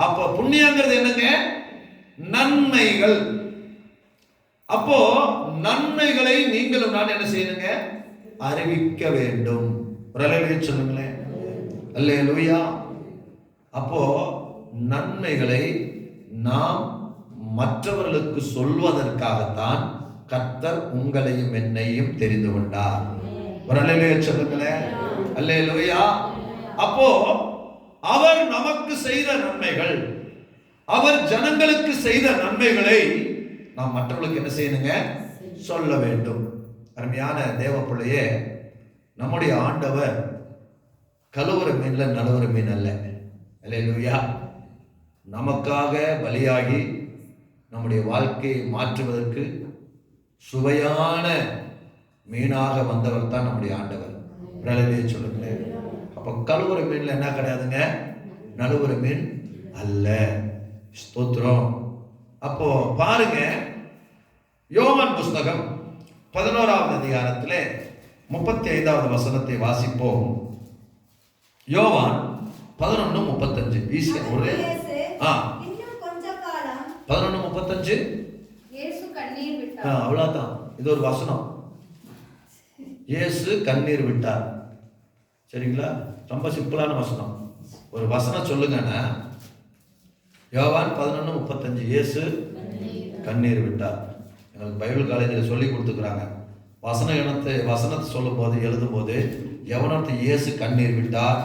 அப்போ புண்ணியங்கிறது என்னங்க? நன்மைகள். அப்போ நன்மைகளை நீங்களும் நான் என்ன செய்யணுங்க? அறிவிக்க வேண்டும். ஒரு அலையிலே சொல்லுங்களேன். அல்லேலூயா. அப்போ நன்மைகளை நாம் மற்றவர்களுக்கு சொல்வதற்காகத்தான் கர்த்தர் உங்களையும் என்னையும் தெரிந்து கொண்டார். ஒரு அல்லேலூயா சொல்லுங்களேன். அல்லேலூயா. அப்போ அவர் நமக்கு செய்த நன்மைகள், அவர் ஜனங்களுக்கு செய்த நன்மைகளை நாம் மற்றவர்களுக்கு என்ன செய்யணுங்க? சொல்ல வேண்டும். அருமையான தேவ பிள்ளையே, நம்முடைய ஆண்டவர் கழுவுற மீன்ல நழுவுற மீன் அல்ல. அல்லேலூயா. நமக்காக பலியாகி நம்முடைய வாழ்க்கையை மாற்றுவதற்கு சுவையான மீனாக வந்தவர் தான் நம்முடைய ஆண்டவர். சொல்லுங்களேன். அப்போ கழுவுற மீன்ல என்ன கிடையாதுங்க? நழுவுற மீன் அல்ல. ஸ்தோத்திரம். அப்போ பாருங்க, யோவான் புஸ்தகம் 11வது அதிகாரத்திலே 35வது வசனத்தை வாசிப்போம். யோவான் 11:35. ஈஸியா ஒரு 11:35. அவ்வளவுதான். இது ஒரு வசனம். இயேசு கண்ணீர் விட்டார். சரிங்களா? ரொம்ப சிம்பிளான வசனம். ஒரு வசனம் சொல்லுங்கன்னா யோவான் 11:35. இயேசு கண்ணீர் விட்டார். எங்களுக்கு பைபிள் காலேஜில் சொல்லி கொடுத்துக்கிறாங்க. வசனத்தை சொல்லும் போது, எழுதும் போது எவனத்தை இயேசு கண்ணீர் விட்டார்,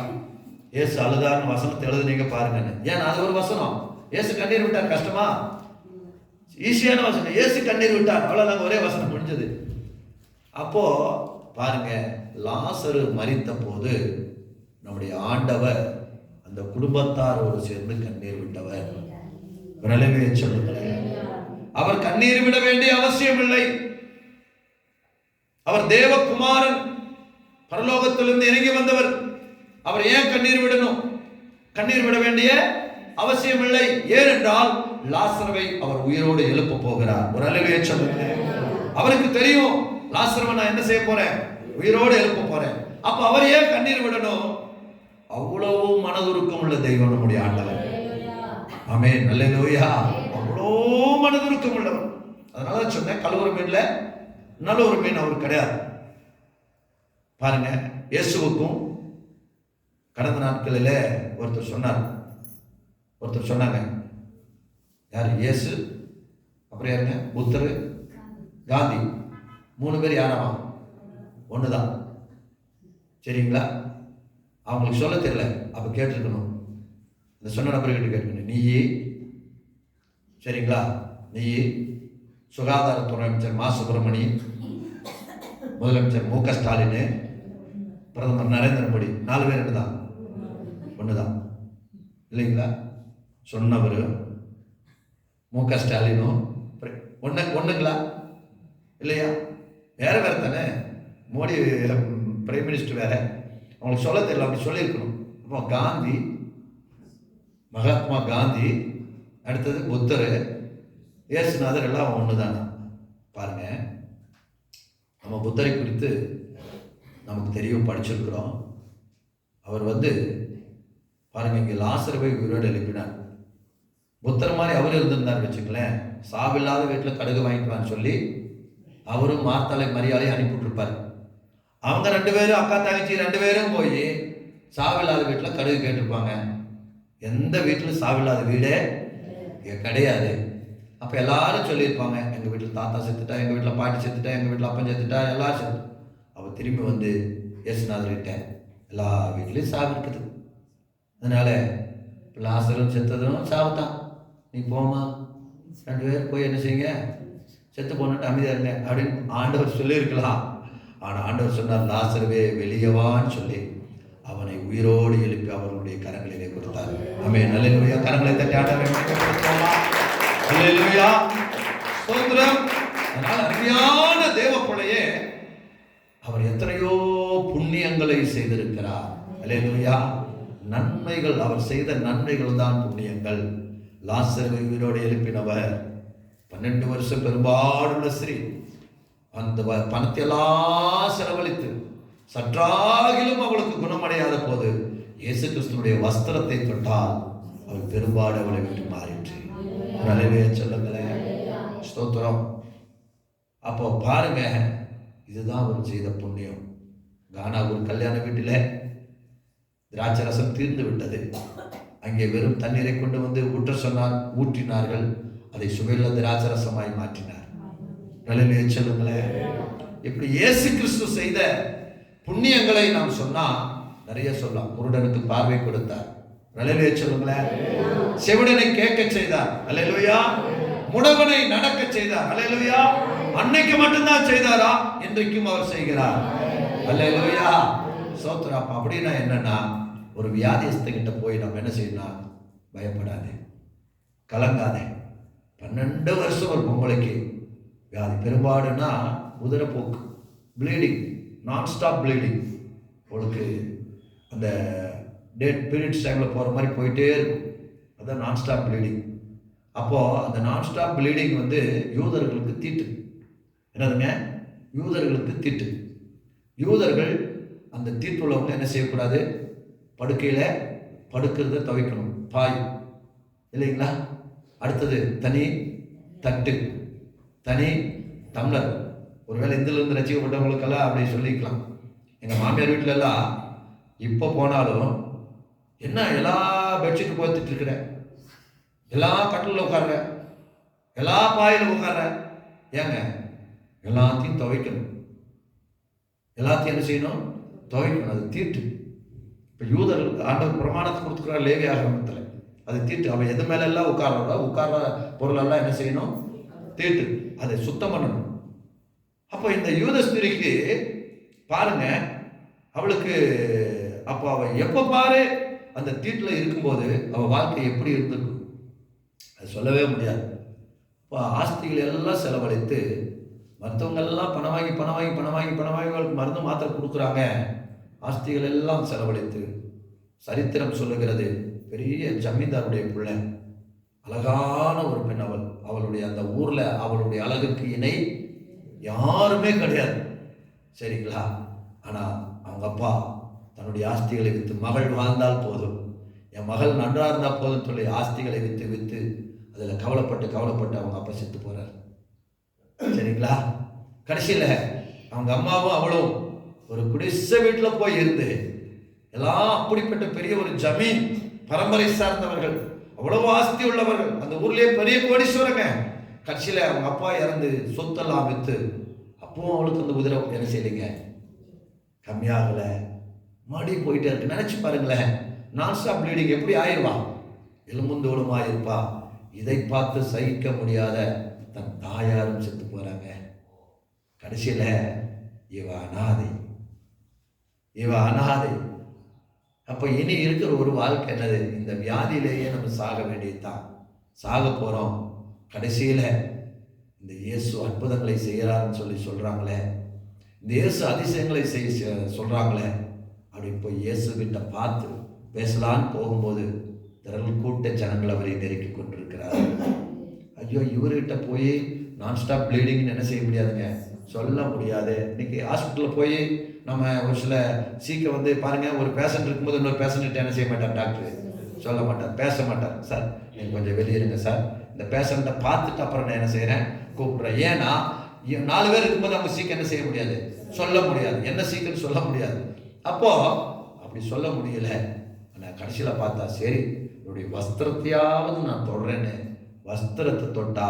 இயேசு அழுதார்னு வசனத்தை எழுதுனீங்க பாருங்கன்னு. ஏன் அது ஒரு வசனம். இயேசு கண்ணீர் விட்டார் கஷ்டமா? ஈஸியான வசனம். இயேசு கண்ணீர் விட்டார், அவ்வளவுதாங்க, ஒரே வசனம் முடிஞ்சது. அப்போ பாருங்க, லாசரு மரித்த போது நம்முடைய ஆண்டவர் அந்த குடும்பத்தாரோடு சேர்ந்து கண்ணீர் விட்டவர். விரலவே சொல்லுங்களேன். அவர் கண்ணீர் விட வேண்டிய அவசியம் இல்லை. அவர் தேவகுமாரன், பரலோகத்திலிருந்து இறங்கி வந்தவர். அவர் ஏன் கண்ணீர் விடணும்? கண்ணீர் விட வேண்டிய அவசியம் இல்லை. ஏனென்றால் லாசருவை அவர் உயிரோடு எழுப்ப போகிறார். ஒரு அல்லேலூயா சொல்லுங்க. அவருக்கு தெரியும், லாசருவை நான் என்ன செய்ய போறேன்? உயிரோடு எழுப்ப போறேன். அப்ப அவர் ஏன் கண்ணீர் விடணும்? அவ்வளவு மனதுருக்கம் உள்ள தெய்வம் நம்முடைய ஆண்டவர். ஆமென். அல்லேலூயா. அவ்வளோ மனதுருக்கம் உள்ளவர். அதனால சொன்னேன், கழுவுற மீன்ல நல்ல ஒரு மீன் அவர் கிடையாது. பாருங்க, இயேசுவுக்கும் கடந்த நாட்களில் ஒருத்தர் சொன்னாங்க. யார்? இயேசு, அப்புறம் யாருங்க? புத்தர், காந்தி. 3 பேர் யாராமா? ஒண்ணுதான். சரிங்களா? அவங்களுக்கு சொல்ல தெரியல. அப்ப கேட்டிருக்கணும். இந்த சொன்ன நபர்கிட்ட கேட்கணும். நீயே, சரிங்களா, நீயே, சுகாதாரத்துறை அமைச்சர் மா சுப்பிரமணியன், முதலமைச்சர் மு க ஸ்டாலின், பிரதமர் நரேந்திர மோடி, 4 பேர் தான். ஒண்ணுதான் இல்லைங்களா? சொன்னவர் மு க ஸ்டாலினும் ஒண்ணுங்களா? இல்லையா? வேற தானே. மோடி பிரைம் மினிஸ்டர் வேற. அவங்களுக்கு சொல்ல தெரியல, அப்படி சொல்லியிருக்கணும். அப்போ காந்தி, மகாத்மா காந்தி, அடுத்தது புத்தர், இயேசுநாதர் எல்லாம் ஒண்ணுதானே. பாருங்க, நம்ம புத்தரை குறித்து நமக்கு தெரியும், படிச்சிருக்கிறோம். அவர் பாருங்க, இங்கே லாசருவை உயிரோடு எழுப்பினார். புத்தர் மாதிரி அவர் இருந்திருந்தார் வச்சுக்கலேன், சாவில்லாத வீட்டில் கடுகு வாங்கிக்குவான்னு சொல்லி அவரும் மார்த்தாலை மரியாதையை அனுப்பிவிட்டுருப்பார். அவங்க 2 பேரும் அக்கா தங்கச்சி 2 பேரும் போய் சாவில்லாத வீட்டில் கடுகு கேட்டிருப்பாங்க. எந்த வீட்டில் சாவில்லாத வீடே கிடையாது. அப்போ எல்லாரும் சொல்லியிருப்பாங்க, எங்கள் வீட்டில் தாத்தா செத்துட்டா, எங்கள் வீட்டில் பாட்டி செத்துட்டா, எங்கள் வீட்டில் அப்பன் செத்துட்டா, எல்லாரும் செத்து. அவள் திரும்பி இயேசுநாதர்கிட்ட எல்லா வீட்லேயும் சாவு இருக்குது, அதனால லாசரும் செத்ததும் சாவுதான், நீ போமா 2 பேர் போய் என்ன செய்யுங்க, செத்து போனட்டு அமைதியாக இருங்க அப்படின்னு ஆண்டவர் சொல்லியிருக்கலாம். ஆனால் ஆண்டவர் சொன்னார், லாசருவே வெளியவான்னு சொல்லி அவனை உயிரோடு எழுப்பி அவர்களுடைய கரங்களிலே கொடுத்தார். ஆமென். அல்லேலூயா. கரங்களை தட்டி ஆண்டவரை மகிமைப்படுத்துவோமா? அல்லேலூயா. ஸ்தோத்திரம். அதனால் அருமையான தேவ பிள்ளையே, அவர் எத்தனையோ புண்ணியங்களை செய்திருக்கிறார். அல்லேலூயா. நன்மைகள், அவர் செய்த நன்மைகள் தான் புண்ணியங்கள். லாசருவை உயிரோடு எழுப்பினவர் 12 வருஷம் பெரும்பாடுள்ள ஸ்திரீ அந்த பணத்தை எல்லாம் செலவழித்து சற்றாகிலும் அவளுக்கு குணமடையாத போது இயேசு கிறிஸ்துனுடைய வஸ்திரத்தை தொட்டால் அவள் பெரும்பாடு அவளை விட்டு மாறிற்று. அல்லேலூயா சொல்லுங்களேன். ஸ்தோத்திரம். அப்போ பாருங்க, இதுதான் அவர் செய்த புண்ணியம். கானா ஒரு கல்யாண வீட்டில் திராட்சை ரசம் தீர்ந்து விட்டது. அங்கே வெறும் தண்ணீரை கொண்டு ஊற்ற சொன்னார், ஊற்றினார்கள். அதை சுவையுள்ள திராட்சை ரசமாய் மாற்றினார். அல்லேலூயா சொல்லுங்களேன். இப்படி இயேசு கிறிஸ்து செய்த புண்ணியங்களை நாம் சொன்னா நிறைய சொல்லலாம். குருடனுக்கு பார்வை கொடுத்தார். அல்லேலூயா சொல்லுங்களேன். செவிடனை கேட்க செய்தார். அல்லேலூயா. முடவனை நடக்க செய்தார். அல்லேலூயா. அன்னைக்கு மட்டும்தான் செய்தாரா? இன்றைக்கும் அவர் செய்கிறார். அல்லேலூயா. சோத்ராப். அப்படின்னா என்னன்னா, ஒரு வியாதிஸ்தகிட்ட போய் நம்ம என்ன செய்யணும்? பயப்படாதே, கலங்காதே. 12 வருஷம் ஒரு பொம்பளைக்கு வியாதி, பெரும்பாடுனா உதரப்போக்கு, ப்ளீடிங், நான் ஸ்டாப் ப்ளீடிங். அவளுக்கு அந்த டேட் பீரியட்ஸ் டைமில் போகிற மாதிரி போயிட்டே இருக்கும். அதுதான் நான் ஸ்டாப் ப்ளீடிங். அப்போது அந்த நான் ஸ்டாப் ப்ளீடிங் யூதர்களுக்கு தீட்டு. என்னதுங்க? யூதர்களுக்கு தீட்டு. யூதர்கள் அந்த தீட்டுள்ளவங்க என்ன செய்யக்கூடாது? படுக்கையில் படுக்கிறத தவிக்கணும். பாய் இல்லைங்களா? அடுத்தது தனி தட்டு, தனி டம்ளர். ஒருவேளை இதிலிருந்து ரசிக்கப்பட்டவங்களுக்கெல்லாம் அப்படி சொல்லிக்கலாம். எங்கள் மாமியார் வீட்டிலெல்லாம் இப்போ போனாலும், என்ன எல்லா பெட்ஷீட் போத்துட்டு இருக்கிற, எல்லா கட்டிலில் உட்கார்ற, எல்லா பாயில் உட்கார்ற, ஏங்க எல்லாத்தையும் துவைக்கணும், எல்லாத்தையும் என்ன செய்யணும்? துவைக்கணும். அது தீட்டு. இப்போ யூதர்கள் ஆண்டவர் பிரமாணத்தை கொடுத்துக்கிறார் லேவி ஆகமத்தில், அது தீட்டு. அவன் எது மேல எல்லாம் உட்கார்ற பொருளெல்லாம் என்ன செய்யணும்? தீட்டு. அதை சுத்தம் பண்ணணும். அப்போ இந்த யூத ஸ்திரீக்கு பாருங்க, அவளுக்கு அப்போ அவள் எப்போ பாரு அந்த தீட்டில் இருக்கும்போது அவள் வாழ்க்கை எப்படி இருந்திருக்கும் அது சொல்லவே முடியாது. இப்போ ஆஸ்திகளை எல்லாம் செலவழித்து மற்றவங்கெல்லாம் பணம் வாங்கி மருந்து மாத்திரை கொடுக்குறாங்க. ஆஸ்திகள் எல்லாம் செலவழித்து, சரித்திரம் சொல்லுகிறது, பெரிய ஜமீன்தாருடைய பிள்ளை, அழகான ஒரு பெண். அவளுடைய அந்த ஊரில் அவளுடைய அழகுக்கு இணை யாருமே கிடையாது. சரிங்களா? ஆனால் அவங்க அப்பா தன்னுடைய ஆஸ்திகளை விற்று, மகள் வாழ்ந்தால் போதும், என் மகள் நன்றாக இருந்தால் போதும் சொல்லி ஆஸ்திகளை விற்று அதில் கவலைப்பட்டு அவங்க அப்பா செத்து போகிறார். சரிங்களா? கடைசியில் அவங்க அம்மாவும் அவளும் ஒரு குடிசை வீட்டில் போய் இருந்து, எல்லாம் அப்படிப்பட்ட பெரிய ஒரு ஜமீன் பரம்பரை சார்ந்தவர்கள், அவ்வளவு ஆஸ்தி உள்ளவர்கள், அந்த ஊர்லேயே பெரிய கோடீஸ்வரங்க. கட்சியில் அவங்க அப்பா இறந்து சொத்தெல்லாம் விற்று, அப்பவும் அவளுக்கு அந்த உதிரம் என்ன செய்யலைங்க, கம்மியாகலை, மறுபடி போயிட்டே இருக்கு. நினச்சி பாருங்களேன், நான் ஸ்டாப் ப்ளீடிங் எப்படி ஆயிடுவா? எலும்புந்தோளுமா இருப்பா. இதை பார்த்து சகிக்க முடியாத தன் தாயாரும் செத்து போகிறாங்க. கடைசியில் இவ அனாதை. அப்போ இனி இருக்கிற ஒரு வாழ்க்கை என்னது? இந்த வியாதியிலேயே நம்ம சாக வேண்டியதுதான். சாக போகிறோம். கடைசியில் இந்த இயேசு அற்புதங்களை செய்கிறாருன்னு சொல்கிறாங்களே, இந்த இயேசு அதிசயங்களை சொல்கிறாங்களே, அப்படி போய் இயேசுகிட்ட பார்த்து பேசலான்னு போகும்போது திரள் கூட்ட ஜனங்கள் அவரை நெருக்கி கொண்டிருக்கிறார். ஐயோ இவர்கிட்ட போய் நான் ஸ்டாப் ப்ளீடிங்னு என்ன செய்ய முடியாதுங்க, சொல்ல முடியாது. இன்னைக்கு ஹாஸ்பிட்டலில் போய் நம்ம ஒரு சில சீக்கிரம் வந்து பாருங்கள், ஒரு பேஷண்ட் இருக்கும்போது இன்னொரு பேஷண்ட்டு என்ன செய்ய மாட்டார், டாக்டர் சொல்ல மாட்டார், பேச மாட்டார். சார் நீங்கள் கொஞ்சம் வெளியிருங்க சார், இந்த பேஷண்ட்டை பார்த்துட்டு அப்புறம் நான் என்ன செய்கிறேன் கூப்பிட்றேன். ஏன்னா 4 பேர் இருக்கும்போது அவங்க சீக்கிரம் என்ன செய்ய முடியாது, சொல்ல முடியாது, என்ன சீக்கிரம் சொல்ல முடியாது. அப்போது அப்படி சொல்ல முடியல. ஆனால் கடைசியில் பார்த்தா சரி என்னுடைய வஸ்திரத்தையாவது நான் தொடறேன்னு வஸ்திரத்தை தொட்டா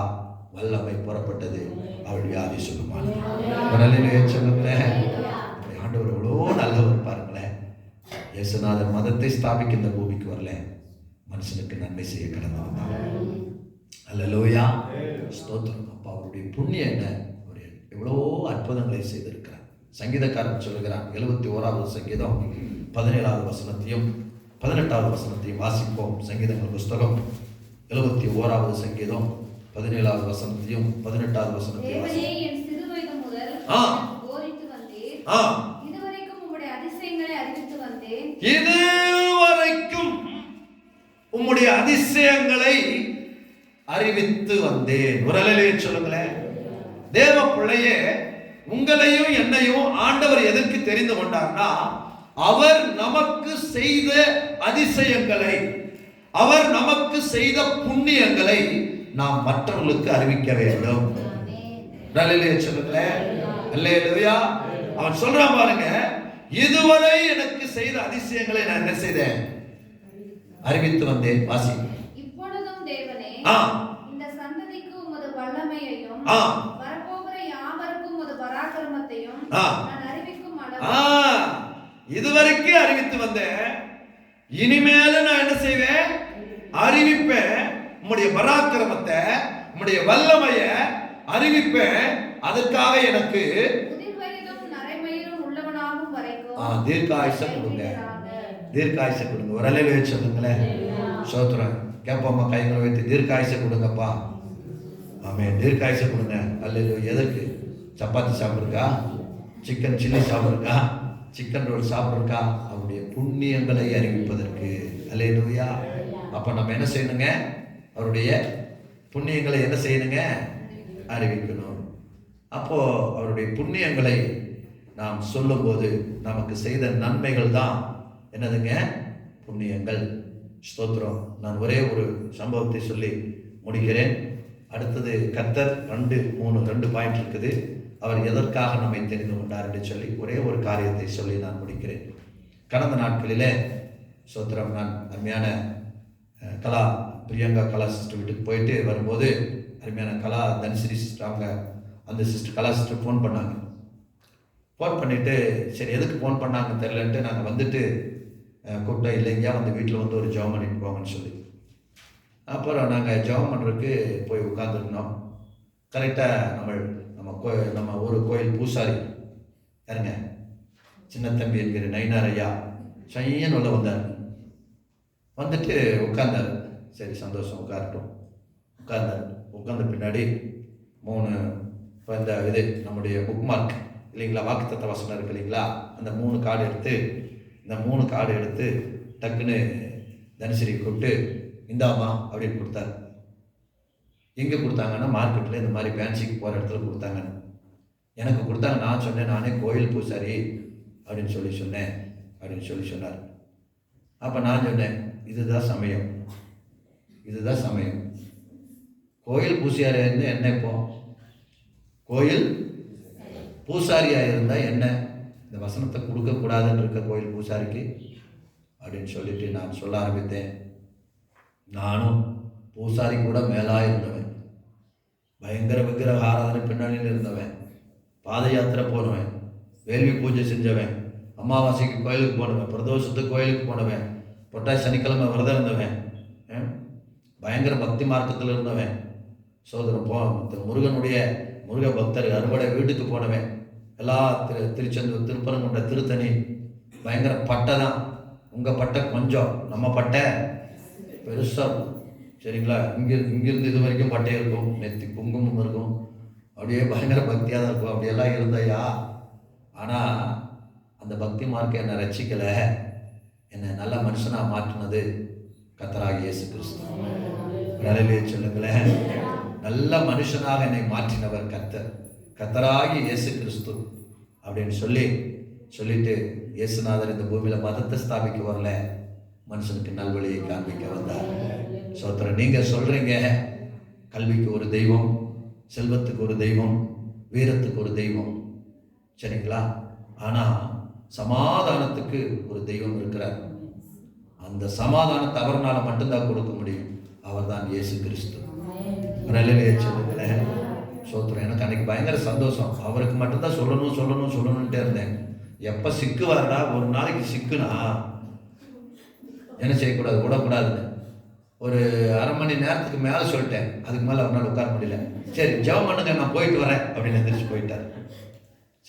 வல்லமை புறப்பட்டது, அவள் வியாதி சொல்லுமான். சொல்லுங்களேன், ஆண்டவர் எவ்வளோ நல்லவர் பாருங்களேன். இயேசுநாதர் மதத்தை ஸ்தாபிக்க இந்த பூமிக்கு வரல, மனுஷனுக்கு நன்மை செய்ய கடந்து வந்தார். அல்லேலூயா, ஸ்தோத்திரம். அப்பா அவருடைய புண்ணியம் என்ன, அவர் எவ்வளோ அற்புதங்களை செய்திருக்கிறார். சங்கீதக்காரன் சொல்லுகிறான், 71வது சங்கீதம் 17வது வசனத்தையும் 18வது வசனத்தையும் வாசிப்போம். சங்கீதங்கள் புஸ்தகம் 71வது சங்கீதம் 17வது வசனத்தையும் 18வது வசனத்தையும் வாசிப்போம். இதுவரைக்கும் உம்முடைய அதிசயங்களை அறிவித்து வந்தேன். ஒரு அல்லேலூயா சொல்லுங்களேன். தேவ பிள்ளையே, உங்களையும் என்னையும் ஆண்டவர் எதற்கு தெரிந்து கொண்டார்னா, அவர் நமக்கு செய்த அதிசயங்களை, அவர் நமக்கு செய்த புண்ணியங்களை நாம் மற்றவர்களுக்கு அறிவிக்க வேண்டும். அல்லேலூயா சொல்லுங்களேன். அல்லேலூயா. அவன் சொல்றான் பாருங்க, இதுவரை எனக்கு செய்த அதிசயங்களை நான் என்ன செய்தேன், அறிவித்து வந்தேன். வாசி. இப்பொழுதும் தேவனே, இந்த சந்ததிக்கு உமது வல்லமையையும் வரப்போகிற யாவருக்கும் உமது பராக்கிரமத்தையும் நான் அறிவிக்கும் அளவு இதுவரைக்கும் அறிவித்து வந்தேன், இனிமேல நான் என்ன செய்வேன், அறிவிப்பேன். உம்முடைய பராக்கிரமத்தை, உம்முடைய வல்லமைய அறிவிப்பேன். அதற்காக எனக்கு தீர்க்காயுசை கொடுங்க, தீர்க்காயுசை கொடுங்க. ஒரு அல்லேலூயா சொல்லுங்களேன். சோத்திரம். கேட்போம்மா, கைகளை வைத்து தீர்க்காயுசை கொடுங்கப்பா. ஆமென். தீர்க்காயுசை கொடுங்க. அல்லேலூயா. எதற்கு? சப்பாத்தி சாப்பிடுறா, சிக்கன் சில்லி சாப்பிடுறா, சிக்கன் ரோல் சாப்பிடுறா, அவருடைய புண்ணியங்களை அறிவிப்பதற்கு. அல்லேலூயா. அப்ப நம்ம என்ன செய்யணுங்க, அவருடைய புண்ணியங்களை என்ன செய்யணுங்க, அறிவிக்கணும். அப்போ அவருடைய புண்ணியங்களை நாம் சொல்லும்போது நமக்கு செய்த நன்மைகள் தான் என்னதுங்க, புண்ணியங்கள். ஸ்தோத்திரம். நான் ஒரே ஒரு சம்பவத்தை சொல்லி முடிக்கிறேன். அடுத்தது கர்த்தர் 2 பாயிண்ட் இருக்குது. அவர் எதற்காக நம்மை தெரிந்து கொண்டார் என்று சொல்லி ஒரே ஒரு காரியத்தை சொல்லி நான் முடிக்கிறேன். கடந்த நாட்களிலே ஸ்தோத்திரம், நான் அருமையான கலா பிரியங்கா கலா சிஸ்டர் வீட்டுக்கு போயிட்டு வரும்போது அருமையான கலா தனுஸ்ரீ சிஸ்டர், அவங்க அந்த சிஸ்டர் கலா சிஸ்டர் ஃபோன் பண்ணாங்க. ஃபோன் பண்ணிவிட்டு சரி எதுக்கு ஃபோன் பண்ணாங்கன்னு தெரிலன்ட்டு நாங்கள் வந்துட்டு கூப்பிட்டா, இல்லைங்கயா வந்து வீட்டில் வந்து ஒரு ஜெபம் பண்ணிட்டு போங்கன்னு சொல்லி, அப்புறம் நாங்கள் ஜெபம் பண்ணுறதுக்கு போய் உட்காந்துருந்தோம். கரெக்டாக நம்ம ஒரு கோயில் பூசாரி யாருங்க, சின்ன தம்பி என்கிற நயினார் ஐயா சையன் உள்ள வந்தார். வந்துட்டு உட்கார்ந்தார். சரி சந்தோஷம், உட்காரட்டும். உட்கார்ந்த பின்னாடி 3 இப்போ இந்த இது நம்முடைய புக் மார்க் இல்லைங்களா, வாக்குத்தத்த வசனம் இருக்கு இல்லைங்களா, அந்த 3 கார்டு எடுத்து, இந்த 3 கார்டு எடுத்து டக்குன்னு தனுஸ்ரீ கூப்பிட்டு இந்தாமா அப்படின்னு கொடுத்தாரு. எங்கே கொடுத்தாங்கன்னா, மார்க்கெட்டில் இந்த மாதிரி பேன்சிக்கு போகிற இடத்துல கொடுத்தாங்கன்னு எனக்கு கொடுத்தாங்க. நான் சொன்னேன், நானே கோயில் பூசாரி அப்படின்னு சொன்னேன் அப்படின்னு சொன்னார். அப்போ நான் சொன்னேன், இதுதான் சமயம். கோயில் பூசாரியாக இருந்தால் என்ன, இப்போ கோயில் பூசாரியாக இருந்தால் என்ன, இந்த வசனத்தை கொடுக்கக்கூடாதுன்னு இருக்க கோயில் பூசாரிக்கு அப்படின்னு சொல்லிட்டு நான் சொல்ல ஆரம்பித்தேன். நானும் பூசாரி கூட மேலாக இருந்தவன், பயங்கர விக்கிரக ஆராதனை பின்னணியில் இருந்தவன், பாத யாத்திரை போனவன், வேள்வி பூஜை செஞ்சவன், அமாவாசைக்கு கோயிலுக்கு போனவன், பிரதோஷத்துக்கு கோயிலுக்கு போனவன், பொட்டாய் சனிக்கிழமை விரதம் இருந்தவன், பயங்கர பக்தி மார்க்கத்தில் இருந்தவன். சோதரம் முருக பக்தர் அறுவடை வீட்டுக்கு போனவன், எல்லா திருச்செந்தூர் திருப்பரங்குன்ற திருத்தணி பயங்கர பட்டை தான். உங்கள் பட்டை கொஞ்சம், நம்ம பட்டை பெருசாக சரிங்களா. இங்கிருந்து இது வரைக்கும் பட்டை இருக்கும், நெத்தி குங்குமம் இருக்கும், அப்படியே பயங்கர பக்தியாக தான் இருக்கும். அப்படியெல்லாம் இருந்தையா. ஆனால் அந்த பக்தி மார்க்கம் என்னை ரட்சிக்கலை, என்னை நல்ல மனுஷனாக மாற்றினது கர்த்தராகிய இயேசு கிறிஸ்து. அல்லேலூயா சொல்லுங்களேன். நல்ல மனுஷனாக என்னை மாற்றினவர் கர்த்தராகி இயேசு கிறிஸ்து அப்படின்னு சொல்லிட்டு இயேசுநாதர் இந்த பூமியில மதத்தை ஸ்தாபிக்க வரல, மனுஷனுக்கு நல்வழியை காண்பிக்க வந்தார். சோத்திரம். நீங்க சொல்றீங்க கல்விக்கு ஒரு தெய்வம், செல்வத்துக்கு ஒரு தெய்வம், வீரத்துக்கு ஒரு தெய்வம், சரிங்களா? ஆனா சமாதானத்துக்கு ஒரு தெய்வம் இருக்கிறார். அந்த சமாதானத்தை அவர்னால மட்டும்தான் கொடுக்க முடியும். அவர் தான் இயேசு கிறிஸ்து. சொல்லுங்களேன். சோத்திரம். எனக்கு அன்னைக்கு பயங்கர சந்தோஷம். அவருக்கு மட்டும்தான் சொல்லணும்ட்டே இருந்தேன். எப்ப சிக்கு வரடா, ஒரு நாளைக்கு சிக்குனா என்ன செய்யக்கூடாது, விடக்கூடாதுன்னு ஒரு அரை மணி நேரத்துக்கு மேலே சொல்லிட்டேன். அதுக்கு மேலே அவனால் உட்கார முடியல. சரி ஜெபம் பண்ணுங்க, நான் போயிட்டு வரேன் அப்படின்னு எந்திரிச்சு போயிட்டார்.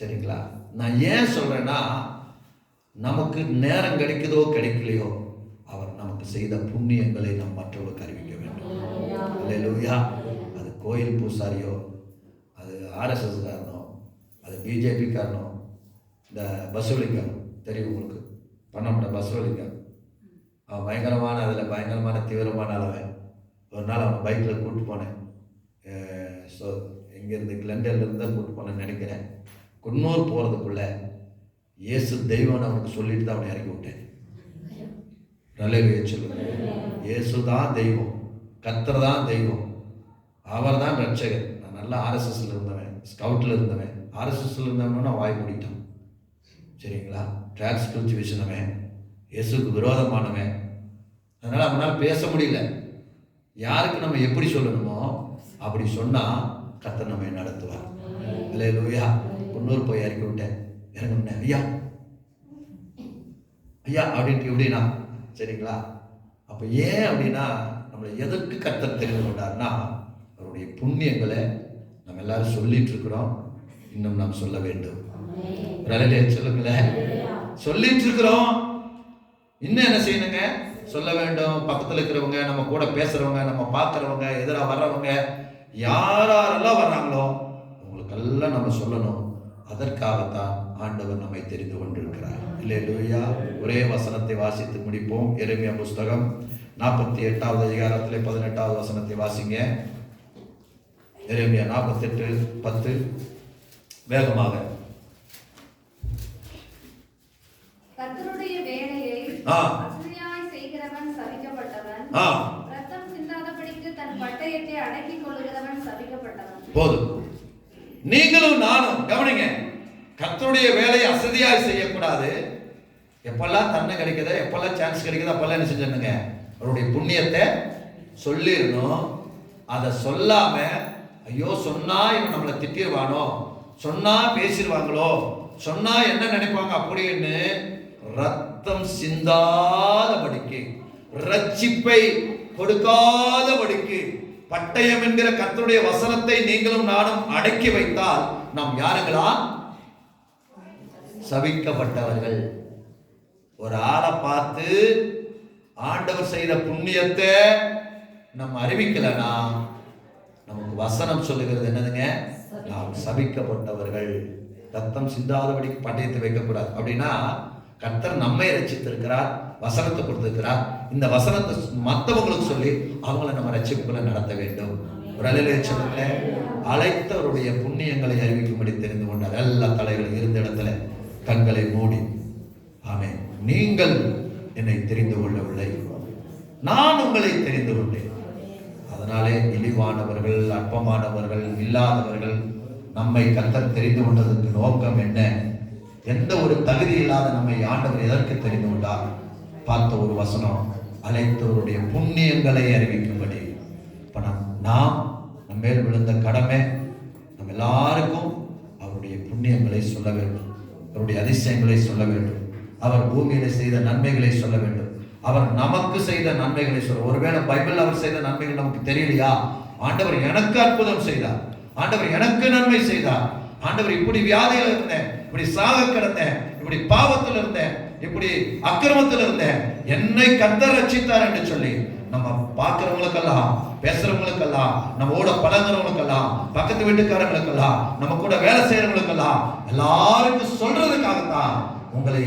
சரிங்களா? நான் ஏன் சொல்றேன்னா, நமக்கு நேரம் கிடைக்குதோ கிடைக்கலையோ, அவர் நமக்கு செய்த புண்ணியங்களை நாம் மற்றவர்களுக்கு அறிவிக்க வேண்டும். அல்லேலூயா. அது கோயில் பூசாரியோ, அது ஆர்எஸ்எஸ் காரணம், அது பிஜேபி காரணம், இந்த பசுவலிங்கம் தெரியும் உங்களுக்கு, பண்ணப்பட்ட பசுவலிங்கம், அவன் பயங்கரமான தீவிரமான அளவன். ஒரு நாள் அவனை பைக்கில் கூப்பிட்டு போனேன். ஸோ இங்கேருந்து லண்டன்லேருந்து தான் கூப்பிட்டு போனேன்னு நினைக்கிறேன். குன்னூர் போகிறதுக்குள்ள இயேசு தெய்வம்னு அவனுக்கு சொல்லிட்டு தான் அவனை இறக்கி விட்டேன். நல்ல சொல்லுங்க. இயேசு தான் தெய்வம், கர்த்தர் தான் தெய்வம், அவர் தான் ரட்சகர். நான் நல்லா ஆர்எஸ்எஸ்ல இருந்தவன், ஸ்கவுட்டில் இருந்தவன். ஆர்எஸ்எஸ்ல இருந்தவன் வாய் மூடிட்டான். சரிங்களா? ட்ராக்ஸ் குறித்து வீசினவன், இயேசுக்கு விரோதமானவன். அதனால் அவனால் பேச முடியல. யாருக்கு நம்ம எப்படி சொல்லணுமோ அப்படி சொன்னால் கர்த்தர் நம்மை நடத்துவார். அல்லேலூயா. குன்னூர் போய் இறக்கி விட்டேன். இறங்கினேன். ஐயா அப்படின்ட்டு எப்படின்னா, சரிங்களா? அப்போ ஏன் அப்படின்னா, நம்மளை எதற்கு கர்த்தர் தெரிந்து கொண்டார்னா, அவருடைய புண்ணியங்களை நம்ம எல்லாரும் சொல்லிட்டு இருக்கிறோம். இன்னும் நாம் சொல்ல வேண்டும். சொல்லுங்களேன். சொல்லிட்டு இருக்கிறோம், இன்னும் என்ன செய்யணுங்க? சொல்ல வேண்டும். பக்கத்தில் இருக்கிறவங்க, நம்ம கூட பேசுறவங்க, நம்ம பார்க்குறவங்க, எதிராக வர்றவங்க, யாரெல்லாம் வர்றாங்களோ அவங்களுக்கெல்லாம் நம்ம சொல்லணும். அதற்காகத்தான் ஆண்டவர் நம்மை தெரிந்து கொண்டிருக்கிறார். அல்லேலூயா. ஒரே வசனத்தை வாசித்து முடிப்போம். எரேமியா புஸ்தகம் 48வது அதிகாரத்திலே 18வது வசனத்தை வாசிங்க. எரேமியா 48:10 வேகமாக. கர்த்தருடைய வேலையை அசதியாய் செய்கிறவன் சபிக்கப்பட்டவன், இரத்தம் சிந்தாதபடிக்கு தன் பட்டயத்தை அடக்கிக் கொள்கிறவன் சபிக்கப்பட்டவன். போதும். நீங்களும் நானும் கவனிங்க. கர்த்தருடைய வேலையை அசதியாய் செய்யக்கூடாது. எப்பெல்லாம் தன்னை கிடைக்குதோ, எப்பெல்லாம் சான்ஸ் கிடைக்குதோ அப்பெல்லாம் என்ன செஞ்சிருங்க? அவருடைய புண்ணியத்தை சொல்லிடணும். அதை சொல்லாம, ஐயோ சொன்னா இவன் நம்மளை திட்டிடுவானோ, சொன்னா பேசிடுவாங்களோ, சொன்னா என்ன நினைப்பாங்க அப்படின்னு ரத்தம் சிந்தாதபடிக்கு, ரட்சிப்பை கொடுக்காதபடிக்கு பட்டயம் என்கிற கர்த்தருடைய வசனத்தை நீங்களும் நானும் அடக்கி வைத்தால் நாம் யாருங்களா? சபிக்கப்பட்டவர்கள். ஒரு ஆளை பார்த்து ஆண்டவர் செய்த புண்ணியத்தை நம்ம அறிவிக்கலனா, நமக்கு வசனம் சொல்லுகிறது என்னதுங்க? நாம் சபிக்கப்பட்டவர்கள். ரத்தம் சிந்தாதபடிக்கு பட்டயத்தை வைக்கக்கூடாது. அப்படின்னா கர்த்தர் நம்மை ரட்சித்திருக்கிறார், வசனத்தை கொடுத்திருக்கிறார். இந்த வசனத்தை மற்றவங்களுக்கு சொல்லி அவங்களை நம்ம ரட்சிப்புக்குள்ள நடத்த வேண்டும். ஒரு அலையில அழைத்தவருடைய புண்ணியங்களை அறிவிக்கும்படி தெரிந்து கொண்டார். எல்லா தலைகளும் இருந்த இடத்துல கண்களை மூடி, ஆமென், நீங்கள் என்னை தெரிந்து கொள்ளவில்லை, நான் உங்களை தெரிந்து கொண்டேன். அதனாலே இழிவானவர்கள், அற்பமானவர்கள், இல்லாதவர்கள் நம்மை கர்த்தர் தெரிந்து கொண்டதற்கு நோக்கம் என்ன? எந்த ஒரு தகுதி இல்லாத நம்மை ஆண்டவர் எதற்கு தெரிந்து கொண்டார்? பார்த்த ஒரு வசனம், அழைத்தவருடைய புண்ணியங்களை அறிவிக்கும்படி. இப்ப நாம் நம்ம மேல் விழுந்த கடமை, நம்ம எல்லாருக்கும் அவருடைய புண்ணியங்களை சொல்ல வேண்டும், அவருடைய அதிசயங்களை சொல்ல வேண்டும், அவர் பூமியில செய்த நன்மைகளை சொல்ல வேண்டும், அவர் நமக்கு செய்த நன்மைகளை சொல்ல. ஒருவேளை பைபிள் அவர் செய்த நன்மைகள் நமக்கு தெரியலையா? ஆண்டவர் எனக்கு அற்புதம் செய்தார், ஆண்டவர் எனக்கு நன்மை செய்தார், ஆண்டவர் இப்படி வியாதியில இருந்தேன், இப்படி சாக கிடந்தேன், இப்படி பாவத்தில் இருந்தேன், இப்படி அக்கிரமத்தில் இருந்தேன், என்னை கர்த்தர் ரட்சித்தார் என்று சொல்லி நம்ம பார்க்கிறவங்களுக்கெல்லாம், பேசுறவங்களுக்கெல்லாம், நம்ம கூட பழங்குறவங்களுக்கெல்லாம், பக்கத்து வீட்டுக்காரங்களுக்கெல்லாம், நம்ம கூட வேலை செய்யறவங்களுக்கெல்லாம் எல்லாருக்கும் சொல்றதுக்காகத்தான் உங்களை